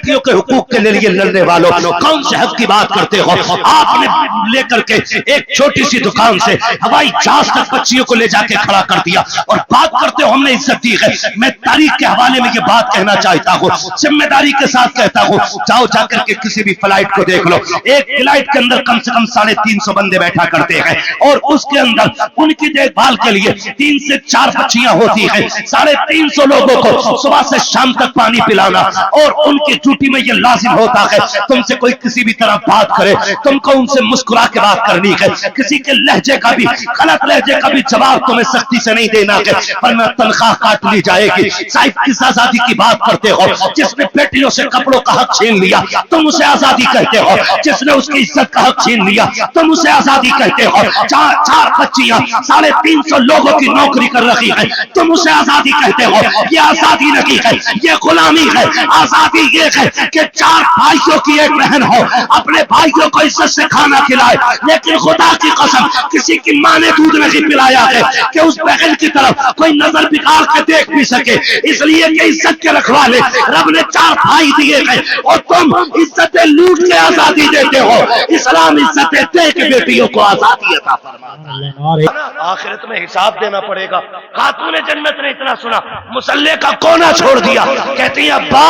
بیٹیوں کے حقوق کے لیے لڑنے والوں، کون سے حق کی بات کرتے ہو؟ آپ نے لے کر کے ایک چھوٹی سی دکان سے ہوائی جہاز تک بچیوں کو لے جا کے کھڑا کر دیا اور بات کرتے ہو ہم نے عزت دی ہے۔ میں تاریخ کے حوالے میں یہ بات کہنا چاہتا ہوں، ذمہ داری کے ساتھ کہتا ہوں، جاؤ جا کر کے کسی بھی فلائٹ کو دیکھ لو، ایک فلائٹ کے اندر کم سے کم 350 بندے بیٹھا کرتے ہیں اور اس کے اندر ان کی دیکھ بھال کے لیے 3 سے 4 بچیاں ہوتی ہیں۔ 350 لوگوں کو صبح سے شام تک پانی پلانا، اور ان کی ڈیوٹی میں یہ لازم ہوتا ہے تم سے کوئی کسی بھی طرح بات کرے تم کو ان سے مسکرا کے بات کرنی ہے، کسی کے لہجے کا بھی غلط لہجے کا بھی جواب تمہیں سختی سے نہیں دینا ہے ورنہ تنخواہ کاٹ لی جائے گی۔ صاحب کس آزادی کی بات کرتے ہو؟ جس نے بیٹیوں سے کپڑوں کا حق چھین لیا تم اسے آزادی کہتے ہو، جس نے اس کی عزت کا حق چھین لیا تم اسے آزادی کہتے ہو۔ 4 بچیاں 350 لوگوں کی نوکری کر رہی ہیں تم اسے آزادی کہتے ہو۔ یہ آزادی نہیں ہے، یہ غلامی ہے۔ آزادی یہ ہے کہ 4 بھائیوں کی ایک بہن ہو، اپنے بھائیوں کو عزت سے کھانا کھلائے، لیکن خدا کی قسم کسی کی ماں نے دودھ نہیں پلایا ہے کہ اس بہن کی طرف کوئی نظر بگاڑ کے دیکھ بھی سکے، اس لیے کہ عزت کے رکھوالے رب نے 4 بھائی دیے ہیں اور تم عزتیں لوٹ کے آزادی دیتے ہو۔ اسلام عزتیں دے کے بیٹیوں کو آزادی عطا فرماتا ہے۔ آخرت میں حساب دینا پڑے گا۔ خاتون جنت نے اتنا سنا، مصلی کا کونا چھوڑ دیا، کہتی ہیں ابا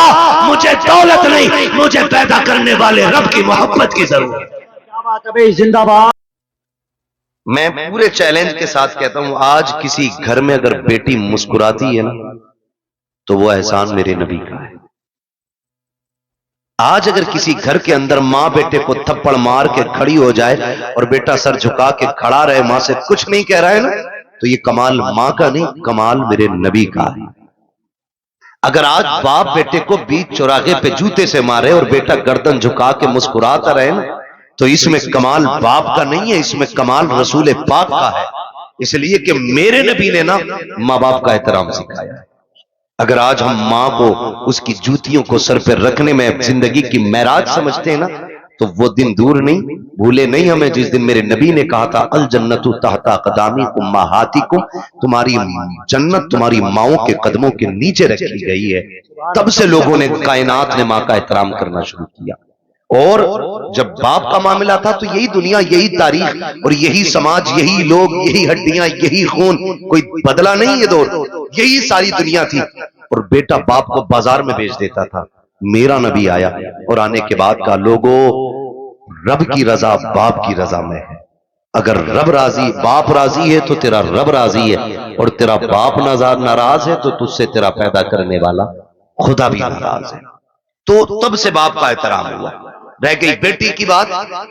مجھے دولت نہیں، مجھے پیدا کرنے والے رب کی محبت کی ضرورت ہے۔ زندہ باد۔ میں پورے چیلنج کے ساتھ کہتا ہوں، آج کسی گھر میں اگر بیٹی مسکراتی ہے نا تو وہ احسان میرے نبی کا ہے۔ آج اگر کسی گھر کے اندر ماں بیٹے کو تھپڑ مار کے کھڑی ہو جائے اور بیٹا سر جھکا کے کھڑا رہے، ماں سے کچھ نہیں کہہ رہا ہے نا، تو یہ کمال ماں کا نہیں، کمال میرے نبی کا ہے۔ اگر آج باپ بیٹے کو بیچ چوراہے پہ جوتے سے مارے اور بیٹا گردن جھکا کے مسکراتا رہے نا، تو اس میں کمال باپ کا نہیں ہے، اس میں کمال رسول پاک کا ہے۔ اس لیے کہ میرے نبی نے نا ماں باپ کا احترام سکھایا ہے۔ اگر آج ہم ماں کو اس کی جوتیوں کو سر پہ رکھنے میں زندگی کی معراج سمجھتے ہیں نا، تو وہ دن دور نہیں، بھولے نہیں ہمیں جس دن میرے نبی نے کہا تھا الجنت تحت اقدام امہاتکم، تمہاری جنت تمہاری ماؤں کے قدموں کے نیچے رکھی گئی ہے۔ تب سے لوگوں نے، کائنات نے ماں کا احترام کرنا شروع کیا، اور جب باپ کا معاملہ تھا تو یہی دنیا، یہی تاریخ اور یہی سماج، یہی لوگ، یہی ہڈیاں، یہی خون، کوئی بدلا نہیں یہ دور، یہی ساری دنیا تھی۔ اور بیٹا باپ کو بازار میں بیچ دیتا تھا۔ میرا نبی آیا اور آنے کے بعد کہا لوگوں رب کی رضا باپ کی رضا میں ہے، اگر رب راضی، باپ راضی ہے تو تیرا رب راضی ہے، اور تیرا باپ ناراض ہے تو تجھ سے تیرا پیدا کرنے والا خدا بھی ناراض ہے۔ تو تب سے باپ کا احترام ہوا۔ رہ گئی بیٹی کی بات،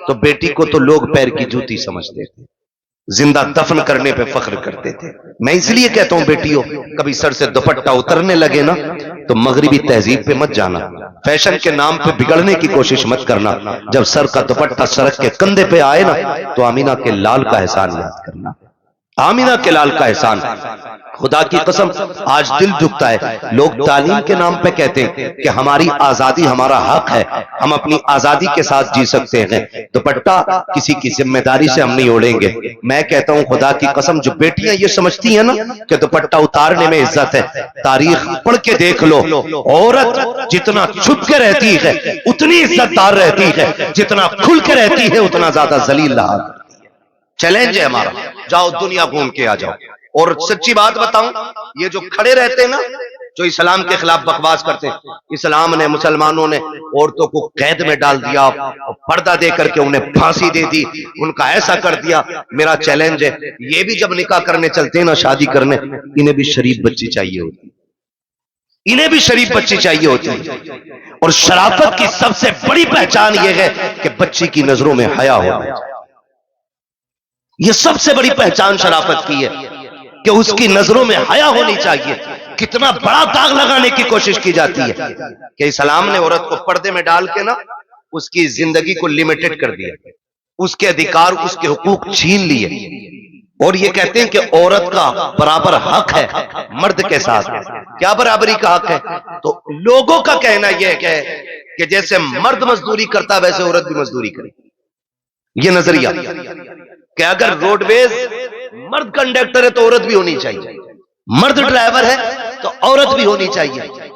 تو بیٹی کو تو لوگ پیر کی جوتی سمجھتے تھے، زندہ دفن کرنے پہ فخر کرتے تھے۔ میں اس لیے کہتا ہوں بیٹیوں، کبھی سر سے دوپٹہ اترنے لگے نا تو مغربی تہذیب پہ مت جانا، فیشن کے نام پہ بگڑنے کی کوشش مت کرنا۔ جب سر کا دوپٹہ سڑک کے کندھے پہ آئے نا تو آمینہ کے لال کا احسان یاد کرنا، آمینہ کے لال کا احسان۔ خدا کی قسم آج دل دکھتا ہے، لوگ تعلیم کے نام پہ کہتے ہیں کہ ہماری آزادی ہمارا حق ہے، ہم اپنی آزادی کے ساتھ جی سکتے ہیں، دوپٹہ کسی کی ذمہ داری سے ہم نہیں اوڑھیں گے۔ میں کہتا ہوں خدا کی قسم، جو بیٹیاں یہ سمجھتی ہیں نا کہ دوپٹہ اتارنے میں عزت ہے، تاریخ پڑھ کے دیکھ لو، عورت جتنا چھپ کے رہتی ہے اتنی عزت دار رہتی ہے، جتنا کھل کے رہتی ہے اتنا زیادہ ذلیل رہا۔ چیلنج ہے ہمارا، جاؤ دنیا گھوم کے آ جاؤ۔ اور سچی بات بتاؤں، یہ جو کھڑے رہتے ہیں نا، جو اسلام کے خلاف بکواس کرتے ہیں، اسلام نے، مسلمانوں نے عورتوں کو قید میں ڈال دیا، پردہ دے کر کے انہیں پھانسی دے دی، ان کا ایسا کر دیا۔ میرا چیلنج ہے، یہ بھی جب نکاح کرنے چلتے ہیں نا، شادی کرنے، انہیں بھی شریف بچی چاہیے ہوتی، انہیں بھی شریف بچی چاہیے ہوتی۔ اور شرافت کی سب سے بڑی پہچان یہ ہے کہ بچی کی نظروں میں حیا ہونا چاہیے۔ یہ سب سے بڑی پہچان شرافت کی ہے کہ اس کی نظروں میں حیا ہونی چاہیے۔ کتنا بڑا داغ لگانے کی کوشش کی جاتی ہے کہ اسلام نے عورت کو پردے میں ڈال کے نا اس کی زندگی کو لمیٹڈ کر دیا، اس کے ادھیکار، اس کے حقوق چھین لیے، اور یہ کہتے ہیں کہ عورت کا برابر حق ہے مرد کے ساتھ۔ کیا برابری کا حق ہے؟ تو لوگوں کا کہنا یہ ہے کہ جیسے مرد مزدوری کرتا ویسے عورت بھی مزدوری کرے۔ یہ نظریہ کہ اگر روڈ ویز مرد کنڈکٹر ہے تو عورت بھی ہونی چاہیے، مرد ڈرائیور ہے تو عورت بھی ہونی چاہیے۔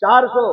400।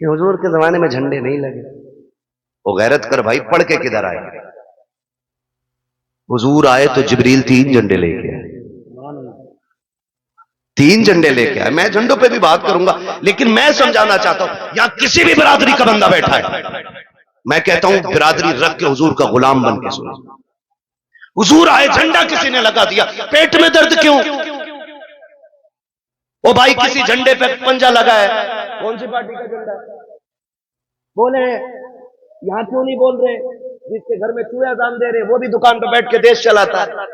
کہ حضور کے زمانے میں جھنڈے نہیں لگے. وہ غیرت کر بھائی, پڑھ کے کدھر آئے؟ حضور آئے تو جبریل 3 جھنڈے لے کے آئے. 3 جھنڈے لے کے آئے. میں جھنڈوں پہ بھی بات کروں گا, لیکن میں سمجھانا چاہتا ہوں یہاں کسی بھی برادری کا بندہ بیٹھا ہے, میں کہتا ہوں برادری رکھ کے حضور کا غلام بن کے سنو. حضور آئے, جھنڈا کسی نے لگا دیا, پیٹ میں درد کیوں؟ او بھائی کسی جھنڈے پہ پنجا لگا ہے, کون سی پارٹی کا جھنڈا ہے؟ بولے یہاں کیوں نہیں بول رہے؟ جس کے گھر میں چوہے اذان دے رہے وہ بھی دکان پہ بیٹھ کے دیش چلاتا ہے.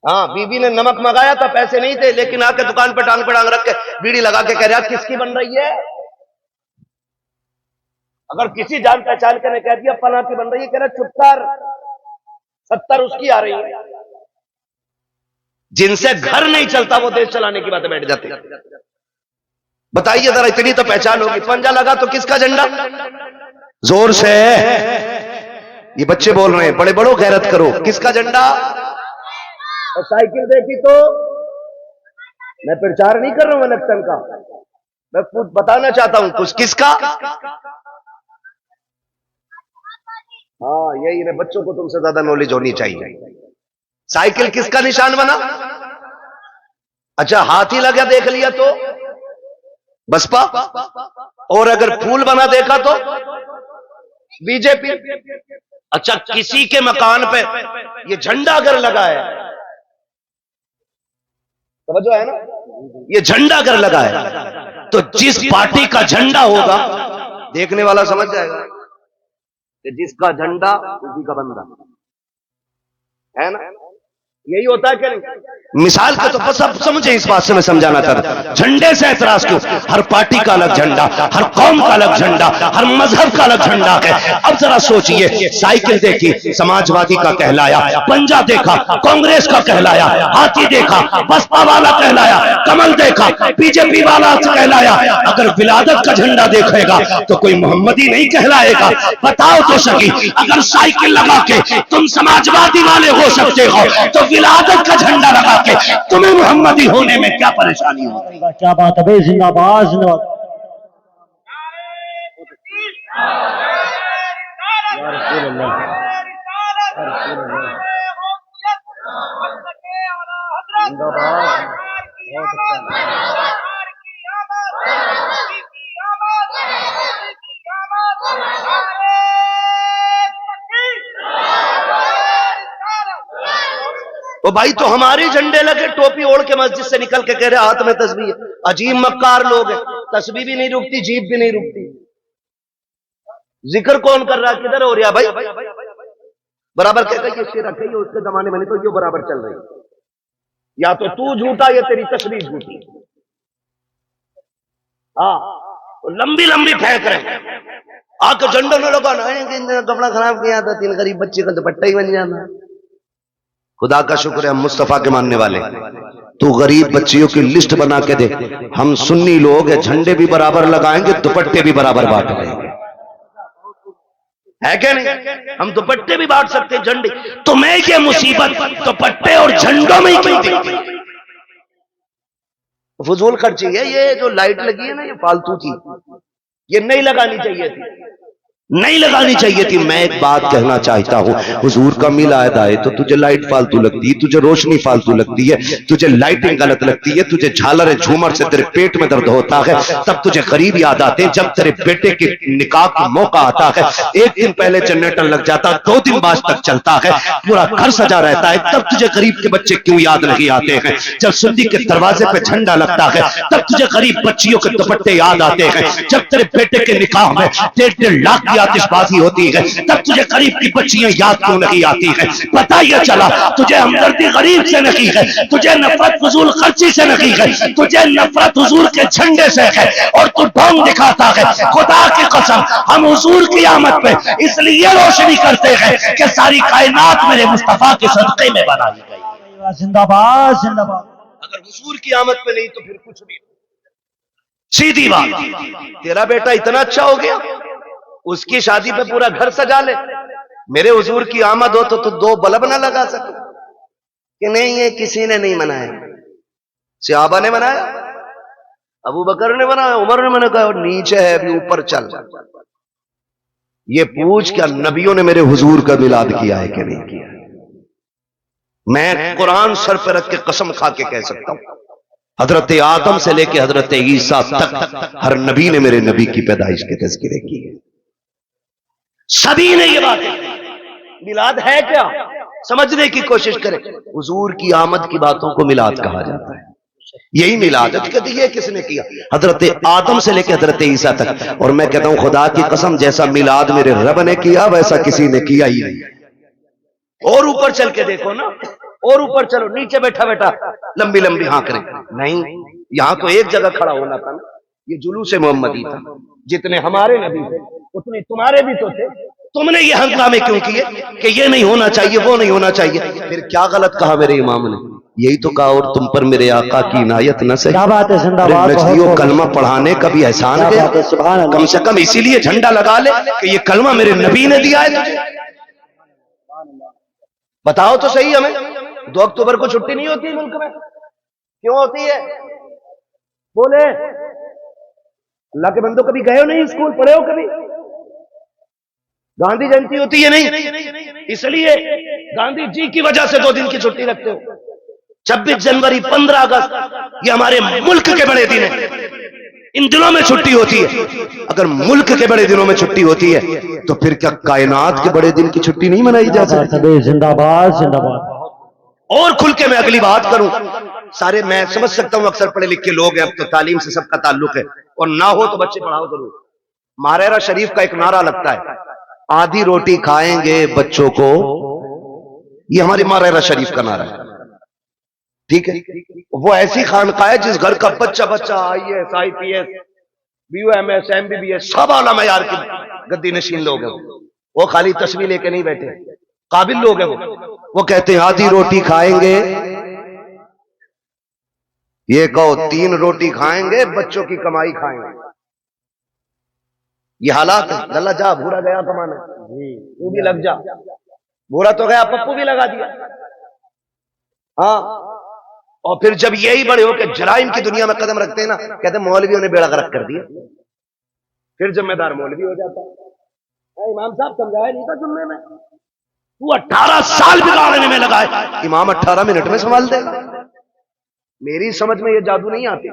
ہاں, بیوی نے نمک منگایا تھا, پیسے نہیں تھے, لیکن آ کے دکان پہ ٹانگ رکھ کے بیڑی لگا کے کہہ رہا کس کی بن رہی ہے. اگر کسی جان پہچان کے نے کہہ دیا فلاں کی بن رہی ہے, کہہ رہا چپ کر, 70 اس کی آ رہی ہے. جن سے گھر نہیں چلتا وہ دیش چلانے کی باتیں بیٹھ جاتے. بتائیے ذرا, اتنی تو پہچان ہوگی. پنجا لگا تو کس کا جھنڈا؟ زور سے, یہ بچے بول رہے ہیں, بڑے بڑوں غیرت کرو, کس کا جھنڈا؟ اور سائیکل دیکھی تو میں پرچار نہیں کر رہا ہوں الیکشن کا, میں خود بتانا چاہتا ہوں کچھ کس کا. ہاں یہی ہے, بچوں کو تم سے زیادہ نالج ہونی چاہیے. سائیکل کس کا نشان بنا؟ اچھا ہاتھی لگا دیکھ لیا تو بسپا, اور اگر پھول بنا دیکھا تو بی جے پی. اچھا کسی کے مکان پہ یہ جھنڈا اگر لگا ہے, توجہ ہے نا, یہ جھنڈا اگر لگا ہے تو جس پارٹی کا جھنڈا ہوگا دیکھنے والا سمجھ جائے گا کہ جس کا جھنڈا اسی کا بندہ ہے نا. یہی ہوتا ہے کہ نہیں؟ مثال کے تو سب سمجھے, اس بات سے میں سمجھانا چاہتا ہوں. جھنڈے سے اعتراض کیوں؟ ہر پارٹی کا الگ جھنڈا, ہر قوم کا الگ جھنڈا, ہر مذہب کا الگ جھنڈا ہے. اب ذرا سوچئے, سائیکل دیکھی سماجوادی کا کہلایا, پنجا دیکھا کانگریس کا کہلایا, ہاتھی دیکھا بسپا والا کہلایا, کمل دیکھا بی جے پی والا کہلایا. اگر ولادت کا جھنڈا دیکھے گا تو کوئی محمدی نہیں کہلائے گا. بتاؤ تو سکی, اگر سائیکل لگا کے تم سماجوادی والے ہو سکتے ہو تو ولادت کا جھنڈا لگا کے تمہیں محمدی ہونے میں کیا پریشانی ہوتی؟ کیا بات ہے بھائی, زندہ باد زندہ باد. یا رسول اللہ, زندہ باد. وہ بھائی تو ہمارے جھنڈے لگے, ٹوپی اوڑھ کے مسجد سے نکل کے کہہ رہے ہاتھ میں تسبیح ہے. عجیب مکار لوگ ہیں, تسبیح بھی نہیں رکتی, جیب بھی نہیں رکتی. ذکر کون کر رہا ہے, کدھر ہو رہا بھائی؟ برابر کہتا ہے یہ رکھے, اس کے زمانے میں نہیں تو یہ برابر چل رہی. یا تو جھوٹا یا تیری تسبیح جھوٹی. ہاں لمبی لمبی پھینک رہے, آ کے جھنڈوں میں لوگا کپڑا خراب کیا تھا, 3 غریب بچے کا دوپٹہ ہی بن جانا. خدا کا شکر ہے ہم مصطفیٰ کے ماننے والے. تو غریب بچیوں کی لسٹ بنا کے دے, ہم سنی لوگ ہیں, جھنڈے بھی برابر لگائیں گے, دوپٹے بھی برابر بانٹ لیں گے, ہے کہ نہیں؟ ہم دوپٹے بھی بانٹ سکتے, جھنڈے. تمہیں یہ مصیبت دوپٹے اور جھنڈوں میں ہی کیوں دی؟ فضول خرچی ہے. یہ جو لائٹ لگی ہے نا یہ فالتو تھی, یہ نہیں لگانی چاہیے تھی, نہیں لگانی چاہیے تھی. میں ایک بات کہنا چاہتا ہوں, حضور کا میلاد آئے تو تجھے لائٹ فالتو لگتی ہے, تجھے روشنی فالتو لگتی ہے, تجھے لائٹنگ غلط لگتی ہے, تجھے جھالر جھومر سے تیرے پیٹ میں درد ہوتا ہے, تب تجھے غریب یاد آتے ہیں. جب تیرے بیٹے کے نکاح کا موقع آتا ہے, 1 دن پہلے جنریٹر لگ جاتا, 2 دن بعد تک چلتا ہے, پورا گھر سجا رہتا ہے, تب تجھے غریب کے بچے کیوں یاد نہیں آتے ہیں. جب سندھی کے دروازے پہ جھنڈا لگتا ہے تب تجھے غریب بچیوں کے دوپٹے یاد آتے ہیں. جب تیرے بیٹے کے نکاح میں 1.5 لاکھ کی آتش بازی ہوتی ہے تب تجھے غریب کی بچیاں یاد کیوں نہیں آتی ہے؟ پتہ یہ چلا تجھے ہمدردی غریب سے نہیں ہے, تجھے نفرت فضول خرچی سے نہیں ہے, تجھے نفرت حضور کے جھنڈے سے ہے, اور تو ڈھونگ دکھاتا ہے. خدا کی قسم ہم حضور کی آمد پہ اس لیے روشنی کرتے ہیں کہ ساری کائنات میرے مصطفیٰ کے صدقے میں بنائی گئی. زندہ باد زندہ باد. اگر حضور کی آمد پہ نہیں تو پھر کچھ بھی. سیدھی بات, تیرا بیٹا اتنا اچھا ہو گیا, اس کی شادی پہ پورا گھر سجا لے, میرے حضور کی آمد ہو تو 2 بلب نہ لگا سکے کہ نہیں یہ کسی نے نہیں منایا, صحابہ نے منایا. ابو بکر نے بنایا, عمر نے میں نے کہا نیچے ہے ابھی اوپر چل. یہ پوچھ کیا نبیوں نے میرے حضور کا میلاد کیا ہے کہ نہیں کیا؟ میں قرآن سر پہ رکھ کے قسم کھا کے کہہ سکتا ہوں حضرت آدم سے لے کے حضرت عیسیٰ تک ہر نبی نے میرے نبی کی پیدائش کے تذکرے کیے. سبھی نے یہ بات میلاد ہے کیا سمجھنے کی کوشش کرے. حضور کی آمد کی باتوں کو میلاد کہا جاتا ہے. یہی میلاد ہے. کہتے یہ کس نے کیا؟ حضرت آدم سے لے کے حضرت عیسیٰ تک. اور میں کہتا ہوں خدا کی قسم جیسا میلاد میرے رب نے کیا ویسا کسی نے کیا ہی نہیں. اور اوپر چل کے دیکھو نا, اور اوپر چلو, نیچے بیٹھا بیٹھا لمبی لمبی ہاں کریں نہیں. یہاں تو ایک جگہ کھڑا ہونا تھا نا. یہ جلوس محمدی تھا. جتنے ہمارے نبی تھے اتنے تمہارے بھی تو تھے. تم نے یہ ہنگامے کیوں کیے کہ یہ نہیں ہونا چاہیے وہ نہیں ہونا چاہیے؟ پھر کیا غلط کہا میرے امام نے؟ یہی تو کہا اور تم پر میرے آقا کی عنایت نہ سے. کیا بات ہے, زندہ باد. نجدیوں کلمہ پڑھانے کا بھی احسان ہے. کم سے کم اسی لیے جھنڈا لگا لے کہ یہ کلمہ میرے نبی نے دیا ہے تجھے. بتاؤ تو صحیح ہمیں. 2 اکتوبر کو چھٹی نہیں ہوتی ملک میں, کیوں ہوتی ہے؟ بولے اللہ کے بندوں کبھی گئے ہو نہیں اسکول, پڑھے ہو کبھی؟ گاندھی جینتی ہوتی ہے نہیں, اس لیے گاندھی جی کی وجہ سے 2 دن کی چھٹی رکھتے ہو. 26 جنوری 15 اگست یہ ہمارے ملک کے بڑے دن ہیں, ان دنوں میں چھٹی ہوتی ہے. اگر ملک کے بڑے دنوں میں چھٹی ہوتی ہے تو پھر کیا کائنات کے بڑے دن کی چھٹی نہیں منائی جا سکتی؟ زندہ باد زندہ باد. اور کھل کے میں اگلی بات کروں. سارے میں سمجھ سکتا ہوں اکثر پڑھے لکھے لوگ ہیں, اب تو تعلیم سے سب کا تعلق ہے, اور نہ ہو تو بچے پڑھاؤ ضرور. ماریرا شریف کا ایک نعرہ لگتا ہے, آدھی روٹی کھائیں گے بچوں کو. یہ ہماری ماریرا شریف کا نعرہ ہے. ٹھیک ہے, وہ ایسی خانقاہ ہے جس گھر کا بچہ IAS IPS BUMS MBBS سب اعلی معیار کے گدی نشین لوگ ہیں. وہ خالی تصویر لے کے نہیں بیٹھے, قابل لوگ ہیں. وہ کہتے ہیں آدھی روٹی کھائیں گے, یہ کہو 3 روٹی کھائیں گے بچوں کی کمائی کھائیں گے. یہ حالات ہے. اللہ جا بھورا گیا کمانا, تو بھی لگ جا. بھورا تو گیا, پپو بھی لگا دیا. ہاں, اور پھر جب یہی بڑے ہو کہ جرائم کی دنیا میں قدم رکھتے ہیں نا, کہتے ہیں مولویوں نے بیڑا غرق کر دیا. پھر ذمہ دار مولوی ہو جاتا ہے. امام صاحب سمجھایا نہیں تھا جمعے میں, تو 18 سال بگاڑنے میں لگا ہے, امام 18 منٹ میں سنبھال دے گا. میری سمجھ میں یہ جادو نہیں آتی.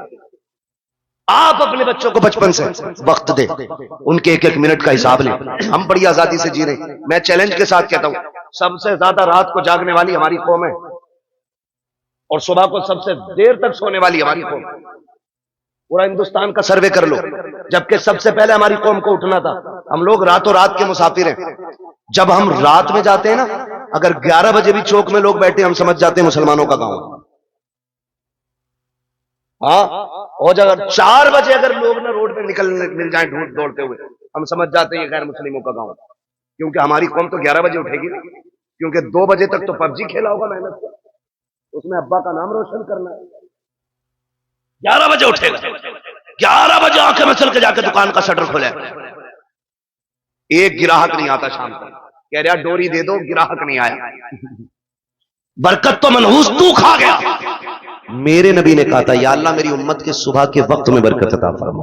آپ اپنے بچوں کو بچپن سے وقت دے, ان کے 1-1 منٹ کا حساب لیں. ہم بڑی آزادی سے جی رہے ہیں. میں چیلنج کے ساتھ کہتا ہوں, سب سے زیادہ رات کو جاگنے والی ہماری قوم ہے, اور صبح کو سب سے دیر تک سونے والی ہماری قوم. پورا ہندوستان کا سروے کر لو, جبکہ سب سے پہلے ہماری قوم کو اٹھنا تھا. ہم لوگ راتوں رات کے مسافر ہیں. جب ہم رات میں جاتے ہیں نا, اگر 11 بجے بھی چوک میں لوگ بیٹھے, ہم سمجھ جاتے ہیں مسلمانوں کا گاؤں. ہاں, اور اگر 4 بجے اگر لوگ نہ روڈ پہ مل جائیں دوڑتے ہوئے, ہم سمجھ جاتے ہیں یہ غیر مسلموں کا گاؤں. کیونکہ ہماری قوم تو 11 بجے اٹھے گی, کیونکہ 2 بجے تک تو PUBG کھیلا ہوگا محنت سے, اس میں ابا کا نام روشن کرنا ہے. 11 بجے اٹھے گا, 11 بجے آنکھیں میں چل کے جا کے دکان کا شٹر کھولے. ایک گراہک نہیں آتا شام کو, کہہ رہا ڈوری دے دو, گراہک نہیں آیا. برکت تو منحوس تو کھا گیا. میرے نبی نے کہا تھا یا اللہ میری امت کے صبح کے وقت میں برکت عطا فرما.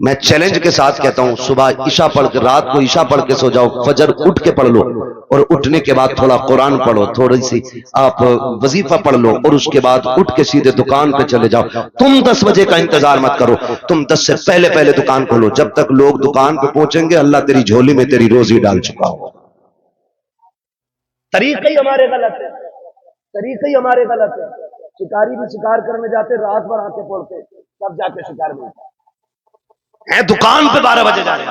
میں چیلنج کے ساتھ کہتا ہوں, صبح عشاء پڑھ کے, رات کو عشاء پڑھ کے سو جاؤ, فجر اٹھ کے پڑھ لو, اور اٹھنے کے بعد تھوڑا قرآن پڑھو, تھوڑی سی آپ وظیفہ پڑھ لو, اور اس کے بعد اٹھ کے سیدھے دکان پہ چلے جاؤ. تم 10 بجے کا انتظار مت کرو, تم 10 سے پہلے دکان کھولو. جب تک لوگ دکان پہ پہنچیں گے اللہ تیری جھولی میں تیری روزی ڈال چکا ہو. طریقے ہی ہمارے غلط ہے, طریقے ہی ہمارے غلط ہے. شکاری بھی شکار کرنے جاتے, رات بھر آتے پڑتے, تب جا کے شکار ملتا ہے. دکان پہ 12 بجے جا رہے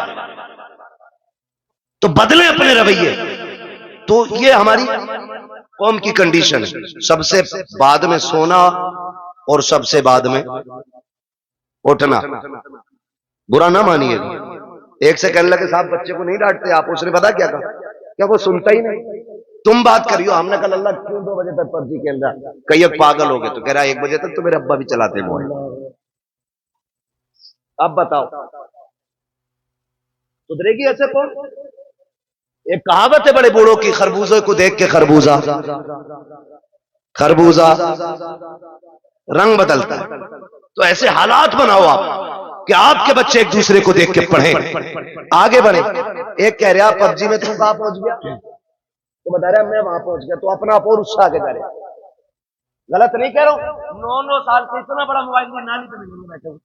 تو بدلیں اپنے رویے. تو یہ ہماری قوم کی کنڈیشن ہے. سب سے بعد میں سونا اور سب سے بعد میں اٹھنا. برا نہ مانیے. ایک سے کہنے لگے صاحب بچے کو نہیں ڈانٹتے آپ, اس نے پتا کیا کہا, کیا وہ سنتا ہی نہیں. تم بات کریو, ہم نے کہا اللہ کیوں 2 بجے تک PUBG کھیل رہا, کئی ایک پاگل ہو گئے. تو کہہ رہا 1 بجے تک تو میرے ابا بھی چلاتے موبائل. اب بتاؤ سدھرے گی ایسے کون؟ ایک کہاوت ہے بڑے بوڑھوں کی, خربوزے کو دیکھ کے خربوزہ رنگ بدلتا ہے. تو ایسے حالات بناؤ آپ کہ آپ کے بچے ایک دوسرے کو دیکھ کے پڑھیں، آگے بڑھیں۔ ایک کہہ رہا پب جی میں تم کہاں پہنچ گیا، تو بتا رہا میں وہاں پہنچ گیا، تو اپنا آپ اور اس سے آگے جا رہے۔ غلط نہیں کہہ رہا ہوں، 9 سال سے اتنا بڑا موبائل میں نالی پہ نہیں بیٹھے ہوں،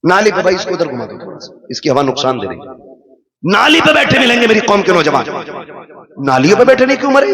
نالی پہ بھائی اس کو ادھر گھما دو تھوڑا سا، اس کی ہوا نقصان دے رہی ہے۔ نالی پہ بیٹھے ملیں گے میری قوم کے نوجوان، نالیوں پہ بیٹھے نہیں کیوں مرے؟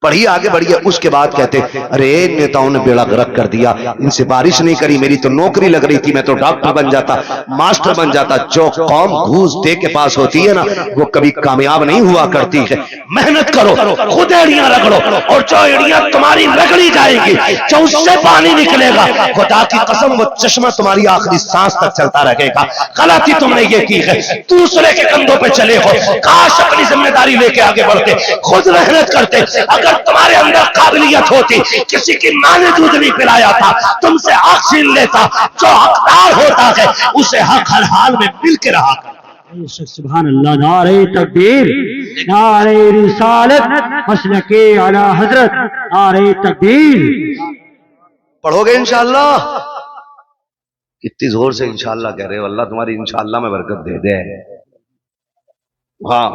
پڑھیے آگے بڑھیے۔ اس کے بعد کہتے ارے نیتاؤں نے بیڑا غرق کر دیا، ان سے بارش نہیں کری، میری تو نوکری لگ رہی تھی، میں تو ڈاکٹر بن جاتا، ماسٹر بن جاتا۔ جو قوم گھوس دے کے پاس ہوتی ہے نا وہ کبھی کامیاب نہیں ہوا کرتی ہے۔ محنت کرو، خود ایڑیاں رگڑو، اور جو ایڑیاں تمہاری رگڑی جائیں گی، جو اس سے پانی نکلے گا، خدا کی قسم وہ چشمہ تمہاری آخری سانس تک چلتا رہے گا۔ غلطی تم نے یہ کی ہے، دوسرے کے کندھوں پہ چلے ہو، کاش اپنی ذمہ داری لے کے آگے بڑھتے، خود محنت کرتے۔ اگر تمہارے اندر قابلیت ہوتی، کسی کی ماں نے دودھ نہیں پلایا تھا، تم سے حق چھین لیتا، جو حقدار ہوتا ہے اسے حق ہر حال میں مل کے رہا کرتا۔ سبحان اللہ، نعرہ تکبیر، نعرہ رسالت، مسلک اعلی حضرت، نعرہ تکبیر۔ پڑھو گے انشاءاللہ؟ کتنی زور سے انشاءاللہ کہہ رہے ہو، اللہ تمہاری انشاءاللہ میں برکت دے دے۔ ہاں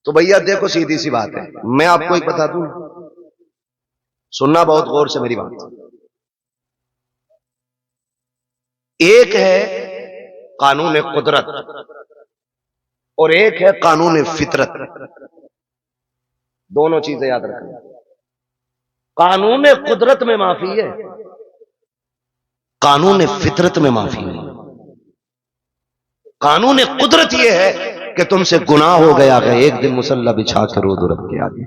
تو بھیا دیکھو سیدھی سی بات ہے، میں آپ کو ایک بتا دوں، سننا بہت غور سے میری بات۔ ایک ہے قانون قدرت اور ایک ہے قانون فطرت، دونوں چیزیں یاد رکھنا۔ قانون قدرت میں معافی ہے، قانون فطرت میں معافی نہیں۔ قانون قدرت یہ ہے کہ تم سے گناہ ہو گیا ہے، ایک دن مصلی بچھا کے رو دو رب کے آگے،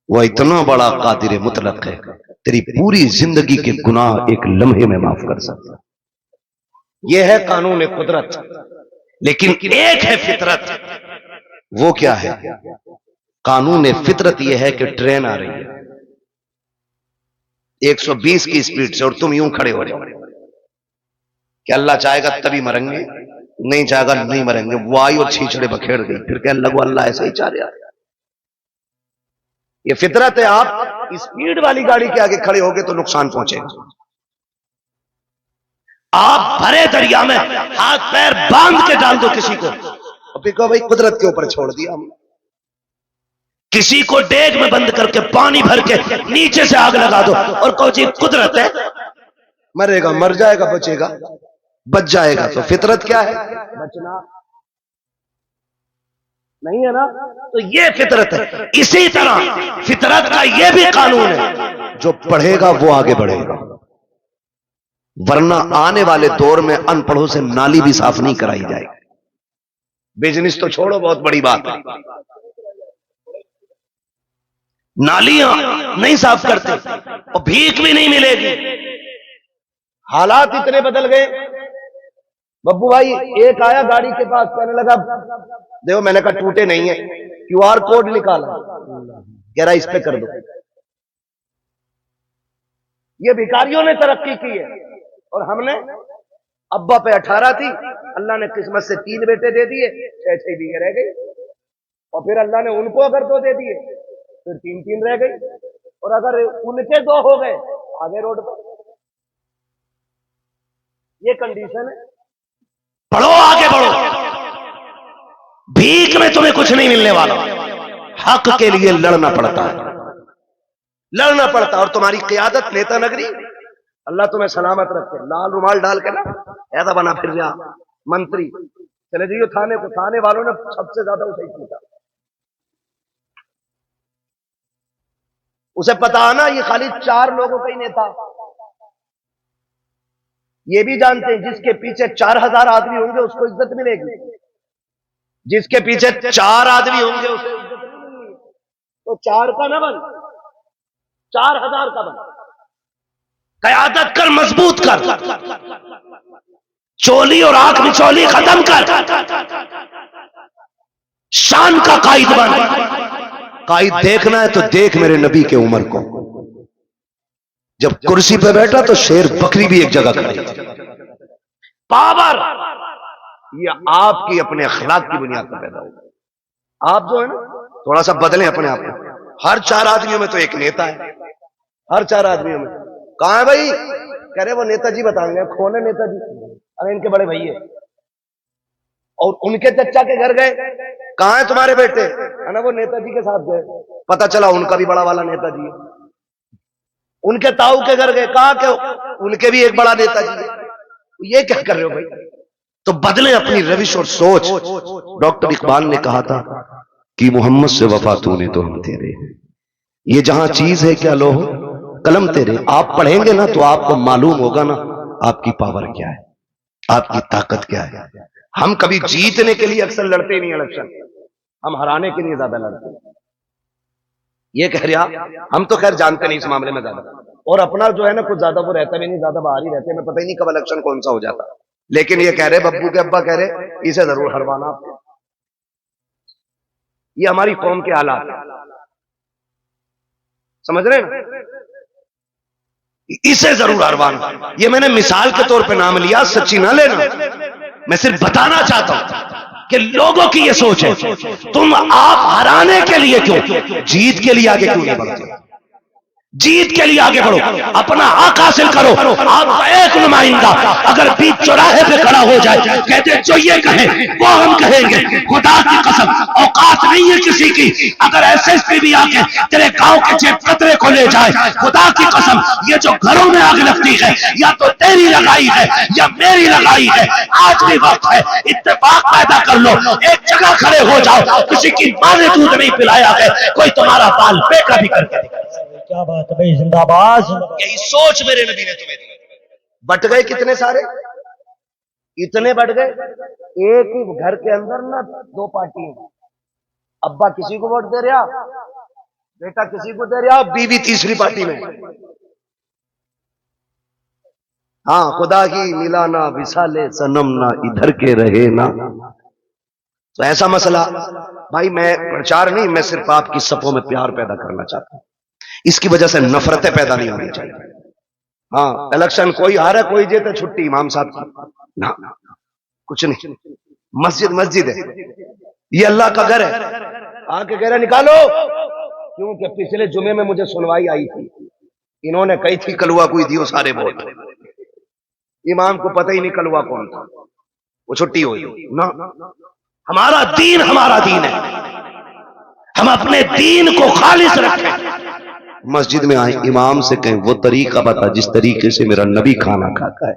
وہ اتنا بڑا قادر مطلق ہے، تیری پوری زندگی کے گناہ ایک لمحے میں معاف کر سکتا۔ یہ ہے قانون قدرت، لیکن ایک ہے فطرت۔ وہ کیا ہے؟ قانون فطرت یہ ہے کہ ٹرین آ رہی ہے 120 کی سپیڈ سے اور تم یوں کھڑے ہو رہے ہو کہ اللہ چاہے گا تبھی مریں گے، نہیں چاہے گا نہیں مریں گے۔ وہ آئی اور چھیچڑے بکھیڑ گئی، پھر کہنے لگو اللہ ایسا ہی چاہ رہا ہے۔ یہ فطرت ہے، آپ اسپیڈ والی گاڑی کے آگے کھڑے ہوگے تو نقصان پہنچے گا۔ آپ بھرے دریا میں ہاتھ پیر باندھ کے ڈال دو کسی کو، اور کہو بھائی قدرت کے اوپر چھوڑ دیا ہم۔ کسی کو ڈیگ میں بند کر کے پانی بھر کے نیچے سے آگ لگا دو اور کہو جی قدرت ہے، مرے گا مر جائے گا، بچے گا بچ جائے گا۔ تو فطرت کیا ہے؟ بچنا نہیں ہے نا، تو یہ فطرت ہے۔ اسی طرح فطرت کا یہ بھی قانون ہے، جو پڑھے گا وہ آگے بڑھے گا، ورنہ آنے والے دور میں ان پڑھوں سے نالی بھی صاف نہیں کرائی جائے گی۔ بزنس تو چھوڑو، بہت بڑی بات ہے، نالیاں نہیں صاف کرتے اور بھیک بھی نہیں ملے گی۔ حالات اتنے بدل گئے۔ ببو بھائی ایک آیا گاڑی کے پاس، کہنے لگا دیکھو، میں نے کہا ٹوٹے نہیں ہیں، QR کوڈ نکالا، کہہ رہا اس پہ کر دو۔ یہ بھکاریوں نے ترقی کی ہے، اور ہم نے ابا پہ 18 تھی، اللہ نے قسمت سے 3 بیٹے دے دیے، 6 بیوی رہ گئی، اور پھر اللہ نے ان کو اگر 2 دے دیے پھر 3 رہ گئی، اور اگر ان کے 2 ہو گئے آگے روڈ پر۔ یہ کنڈیشن ہے۔ پڑھو آگے بڑھو، بھیک میں تمہیں کچھ نہیں ملنے والا، حق کے لیے لڑنا پڑتا ہے، لڑنا پڑتا ہے۔ اور تمہاری قیادت نیتا نگری، اللہ تمہیں سلامت رکھے، لال رومال ڈال کے نا ایسا بنا پھر جا منتری چلے جائیے تھانے کو، تھانے والوں نے سب سے زیادہ اسے ہی پوچھا، اسے پتا نا یہ خالی 4 لوگوں کا ہی نیتا۔ یہ بھی جانتے ہیں جس کے پیچھے 4000 آدمی ہوں گے اس کو عزت ملے گی، جس کے پیچھے 4 آدمی ہوں گے اسے عزت نہیں ملے گی۔ تو 4 کا نہ بن، 4000 کا بن، قیادت کر، مضبوط کر، چولی اور آنکھ میں چولی ختم کر، شان کا قائد بن۔ قائد دیکھنا ہے تو دیکھ میرے نبی کے عمر کو، جب کرسی پہ بیٹھا تو شیر بکری بھی ایک جگہ کھڑی تھی۔ پاور یہ آپ کی اپنے اخلاق کی بنیاد پر پیدا ہوگا۔ آپ جو ہے نا تھوڑا سا بدلیں اپنے آپ کو۔ ہر 4 آدمیوں میں تو ایک نیتا ہے، ہر 4 آدمیوں میں۔ کہاں ہے بھائی؟ کہہ رہے وہ نیتا جی بتائیں گے. کون ہے نیتا جی؟ ارے ان کے بڑے بھائی ہے. اور ان کے چچا کے گھر گئے, کہاں ہیں تمہارے بیٹے؟ نا وہ نیتا جی کے ساتھ گئے, پتا چلا ان کا بھی بڑا والا نیتا جی ہے. ان کے تاؤ کے گھر گئے, کہاں کہ ان کے بھی ایک بڑا نیتا جی ہے. یہ کیا کر رہے ہو بھائی؟ تو بدلے اپنی روش اور سوچ. ڈاکٹر اقبال نے کہا تھا کہ محمد سے وفا تو نے تو ہم تیرے, یہ جہاں چیز ہے کیا لوہ قلم تیرے. آپ پڑھیں گے نا تو آپ کو معلوم ہوگا نا آپ کی پاور کیا ہے, آپ کی طاقت کیا ہے. ہم کبھی جیتنے کے لیے اکثر لڑتے نہیں الیکشن, ہم ہرانے کے لیے زیادہ لڑتے ہیں. یہ کہہ رہا ہم تو خیر جانتے نہیں اس معاملے میں زیادہ, اور اپنا جو ہے نا کچھ زیادہ وہ رہتا بھی نہیں, زیادہ باہر ہی رہتے ہیں. میں پتہ ہی نہیں کب الیکشن کون سا ہو جاتا. لیکن یہ کہہ رہے ببو کے ابا کہہ رہے اسے ضرور ہروانا آپ کو. یہ ہماری قوم کے حالات سمجھ رہے ہیں, اسے ضرور ہروانا. یہ میں نے مثال کے طور پہ نام لیا, سچی نہ لینا. میں صرف بتانا چاہتا ہوں کہ لوگوں کی یہ سوچ ہے تم آپ ہرانے کے لیے کیوں, جیت کے لیے آگے کیوں نہیں بڑھتے؟ جیت کے لیے آگے بڑھو, اپنا حق حاصل کرو. آپ کا ایک نمائندہ اگر بیچ چوراہے پہ کھڑا ہو جائے کہتے جو یہ کہیں وہ ہم کہیں گے, خدا کی قسم اوقات نہیں ہے کسی کی. اگر ایس ایس پی بھی آ کے تیرے گاؤں کے جیب کترے کو لے جائے, خدا کی قسم یہ جو گھروں میں آگ لگتی ہے یا تو تیری لگائی ہے یا میری لگائی ہے. آج بھی وقت ہے, اتفاق پیدا کر لو, ایک جگہ کھڑے ہو جاؤ. کسی کی ماں نے دودھ نہیں پلایا ہے, کوئی تمہارا بال بیکا بھی کر کے. کیا بات ہے بھائی, زندہ باد. یہی سوچ میرے نبی نے تمہیں دی. بٹ گئے کتنے سارے, اتنے بٹ گئے. ایک ہی گھر کے اندر نا دو پارٹی ہیں, ابا کسی کو ووٹ دے رہا, بیٹا کسی کو دے رہا, بیوی تیسری پارٹی میں. ہاں خدا کی ملا نہ وصالے صنم نہ ادھر کے رہے نا. تو ایسا مسئلہ بھائی, میں پرچار نہیں, میں صرف آپ کی صفوں میں پیار پیدا کرنا چاہتا ہوں. اس کی وجہ سے نفرتیں پیدا نہیں ہونی چاہیے. ہاں الیکشن کوئی ہارا کوئی جیتے, چھٹی امام صاحب کی نہ, کچھ نہیں. مسجد مسجد ہے, یہ اللہ کا گھر ہے. آ کے کہہ رہے نکالو, کیونکہ پچھلے جمعے میں مجھے سنوائی آئی تھی, انہوں نے کہی تھی کلوا کوئی دیو سارے ووٹ. امام کو پتہ ہی نہیں کلوا کون تھا, وہ چھٹی ہوئی نا. ہمارا دین ہے, ہم اپنے دین کو خالص رکھیں. مسجد میں آئیں, امام سے کہیں وہ طریقہ بتا جس طریقے سے میرا نبی کھانا کھاتا ہے,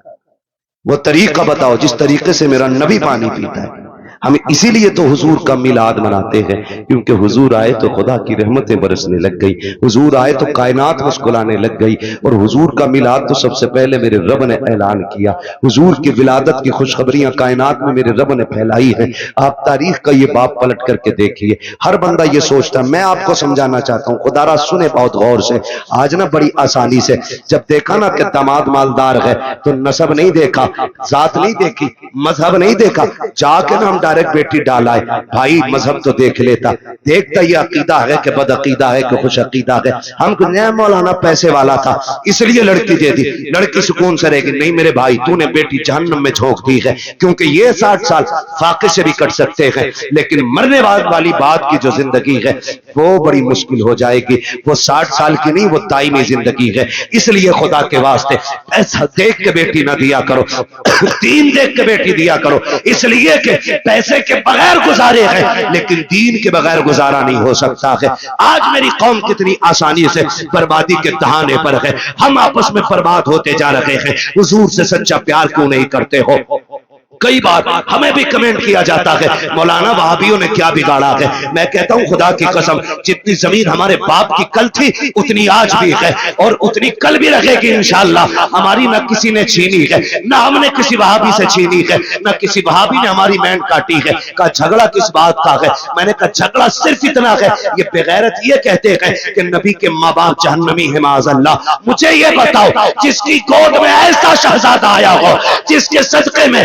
وہ طریقہ بتاؤ جس طریقے سے میرا نبی پانی پیتا ہے. ہم اسی لیے تو حضور کا میلاد مناتے ہیں, کیونکہ حضور آئے تو خدا کی رحمتیں برسنے لگ گئی, حضور آئے تو کائنات مسکرانے لگ گئی. اور حضور کا میلاد تو سب سے پہلے میرے رب نے اعلان کیا. حضور کی ولادت کی خوشخبریاں کائنات میں میرے رب نے پھیلائی ہیں. آپ تاریخ کا یہ باب پلٹ کر کے دیکھیے, ہر بندہ یہ سوچتا. میں آپ کو سمجھانا چاہتا ہوں, خدا را سنے بہت غور سے. آج نا بڑی آسانی سے جب دیکھا نا کہ داماد مالدار ہے تو نسب نہیں دیکھا, ذات نہیں دیکھی, مذہب نہیں دیکھا, جا کے نا ہم ڈائریکٹ بیٹی ڈالائے. بھائی مذہب تو دیکھ لیتا, دیکھتا یہ عقیدہ ہے کہ بد عقیدہ ہے کہ خوش عقیدہ ہے. ہم کو نیا مولانا پیسے والا تھا اس لیے لڑکی دے دی, لڑکی سکون سے رہے گی. نہیں میرے بھائی, تو نے بیٹی جہنم میں جھونک دی ہے, کیونکہ یہ 60 سال فاقے سے بھی کٹ سکتے ہیں, لیکن مرنے والی بات کی جو زندگی ہے وہ بڑی مشکل ہو جائے گی. وہ 60 سال کی نہیں, وہ دائمی زندگی ہے. اس لیے خدا کے واسطے ایسا دیکھ کے بیٹی نہ دیا کرو, دین دیکھ کے بیٹی دیا کرو. اس لیے کہ پیسے کے بغیر گزارے ہیں, لیکن دین کے بغیر گزارا نہیں ہو سکتا ہے. آج میری قوم کتنی آسانی سے بربادی کے دہانے پر ہے. ہم آپس میں برباد ہوتے جا رہے ہیں. حضور سے سچا پیار کیوں نہیں کرتے ہو؟ کئی بار ہمیں بھی کمنٹ کیا جاتا ہے مولانا وہابیوں نے کیا بگاڑا ہے. میں کہتا ہوں خدا کی قسم, جتنی زمین ہمارے باپ کی کل تھی اتنی آج بھی ہے, اور اتنی کل بھی رہے گی انشاءاللہ. ہماری نہ کسی نے چھینی ہے, نہ ہم نے کسی وہابی سے چھینی ہے, نہ کسی وہابی نے ہماری مین کاٹی ہے. کہا جھگڑا کس بات کا ہے؟ میں نے کہا جھگڑا صرف اتنا ہے, یہ بغیرت یہ کہتے ہیں کہ نبی کے ماں باپ جہنمی ہے معاذ اللہ. مجھے یہ بتاؤ, جس کی گود میں ایسا شہزادہ آیا ہو, جس کے صدقے میں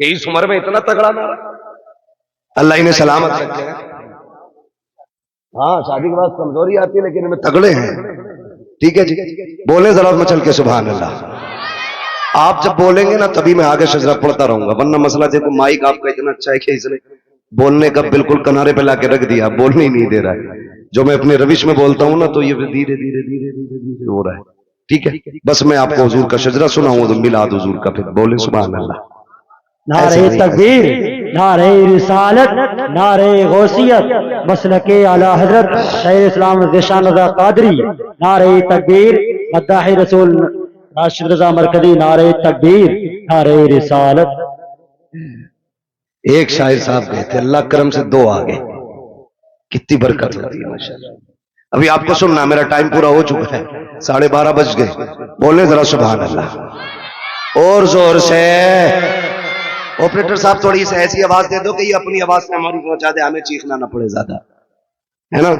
کہ اس عمر میں اتنا تگڑا نعرہ. اللہ انہیں سلامت رکھے. ہاں شادی کے بعد کمزوری آتی ہے لیکن ان میں تگڑے ہیں. ٹھیک ہے جی, بولیں ذرا مچل کے سبحان اللہ. آپ جب بولیں گے نا تبھی میں آگے شجرہ پڑھتا رہوں گا, ورنہ مسئلہ دیکھو مائک آپ کا اتنا اچھا ہے کہ اس نے بولنے کا بالکل کنارے پہ لا کے رکھ دیا, بولنے ہی نہیں دے رہا ہے. جو میں اپنے روش میں بولتا ہوں نا تو یہ دھیرے دھیرے دھیرے دھیرے دھیرے ہو رہا ہے. ٹھیک ہے, بس میں آپ کو حضور کا شجرہ سناؤں تو میلاد حضور کا, پھر بولیں سبحان اللہ. نعرہ تکبیر, نعرہ رسالت, نعرہ غوثیت, مسلک اعلی حضرت شیخ اسلام ذیشان رضا قادری. نعرہ تکبیر, مداح رسول راشد رضا مرکزی. نعرہ تکبیر, نعرہ رسالت. ایک شاعر صاحب گئے تھے, اللہ کرم سے 2 آ گئے. کتنی برکت ہوتی ہے ماشاءاللہ. ابھی آپ کو سننا, میرا ٹائم پورا ہو چکا ہے, 12:30 بج گئے. بولیں ذرا سبحان اللہ اور زور سے. آپریٹر صاحب تھوڑی سی ایسی آواز دے دو کہ یہ اپنی آواز سے ہماری پہنچا دے, ہمیں چیخنا نہ پڑے زیادہ, ہے نا.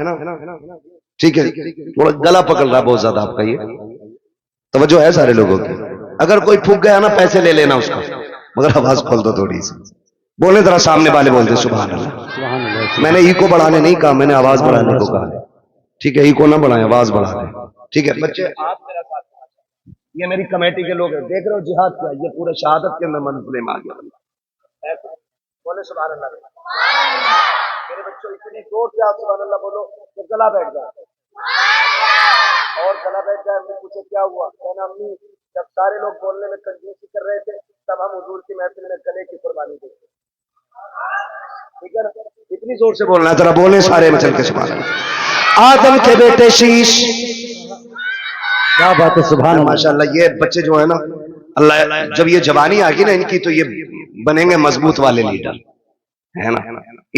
ٹھیک ہے, تھوڑا گلا پکڑ رہا بہت زیادہ آپ کا, یہ توجہ ہے سارے لوگوں کی. اگر کوئی پھک گیا نا پیسے لے لینا اس کا, مگر آواز کھول دو تھوڑی سی. بولیں ذرا سامنے والے بولتے سبحان اللہ. میں نے ای کو بڑھانے نہیں کہا, میں نے آواز بڑھانے کو کہا. ٹھیک ہے, ای کو نہ بڑھائیں, آواز بڑھا دیں. ٹھیک ہے بچے, آپ میرا ساتھ, یہ میری کمیٹی کے لوگ ہیں, دیکھ رہے ہو جہاد کیا, یہ پورے شہادت کے اندر منظم آ گیا. بولے سبحان اللہ. میرے بچوں اتنی زور سے آپ سبحان اللہ بولو کہ گلا بیٹھ جائے, اور گلا بیٹھ جائے. ہم نے پوچھے کیا ہوا, کہنا امی جب سارے لوگ بولنے میں کنجوسی کر رہے تھے تب ہم حضور کی محفل میں گلے کی قربانی دی. ٹھیک ہے نا, اتنی زور سے بولنا ہے. ذرا بولیں سارے میں چل کے سبحان اللہ. آدم کے بیٹے شیش, کیا بات ہے سبحان اللہ. ماشاءاللہ. یہ بچے جو ہے نا, اللہ جب یہ جوانی آ گئی نا ان کی تو یہ بنیں گے مضبوط والے لیڈر, ہے نا.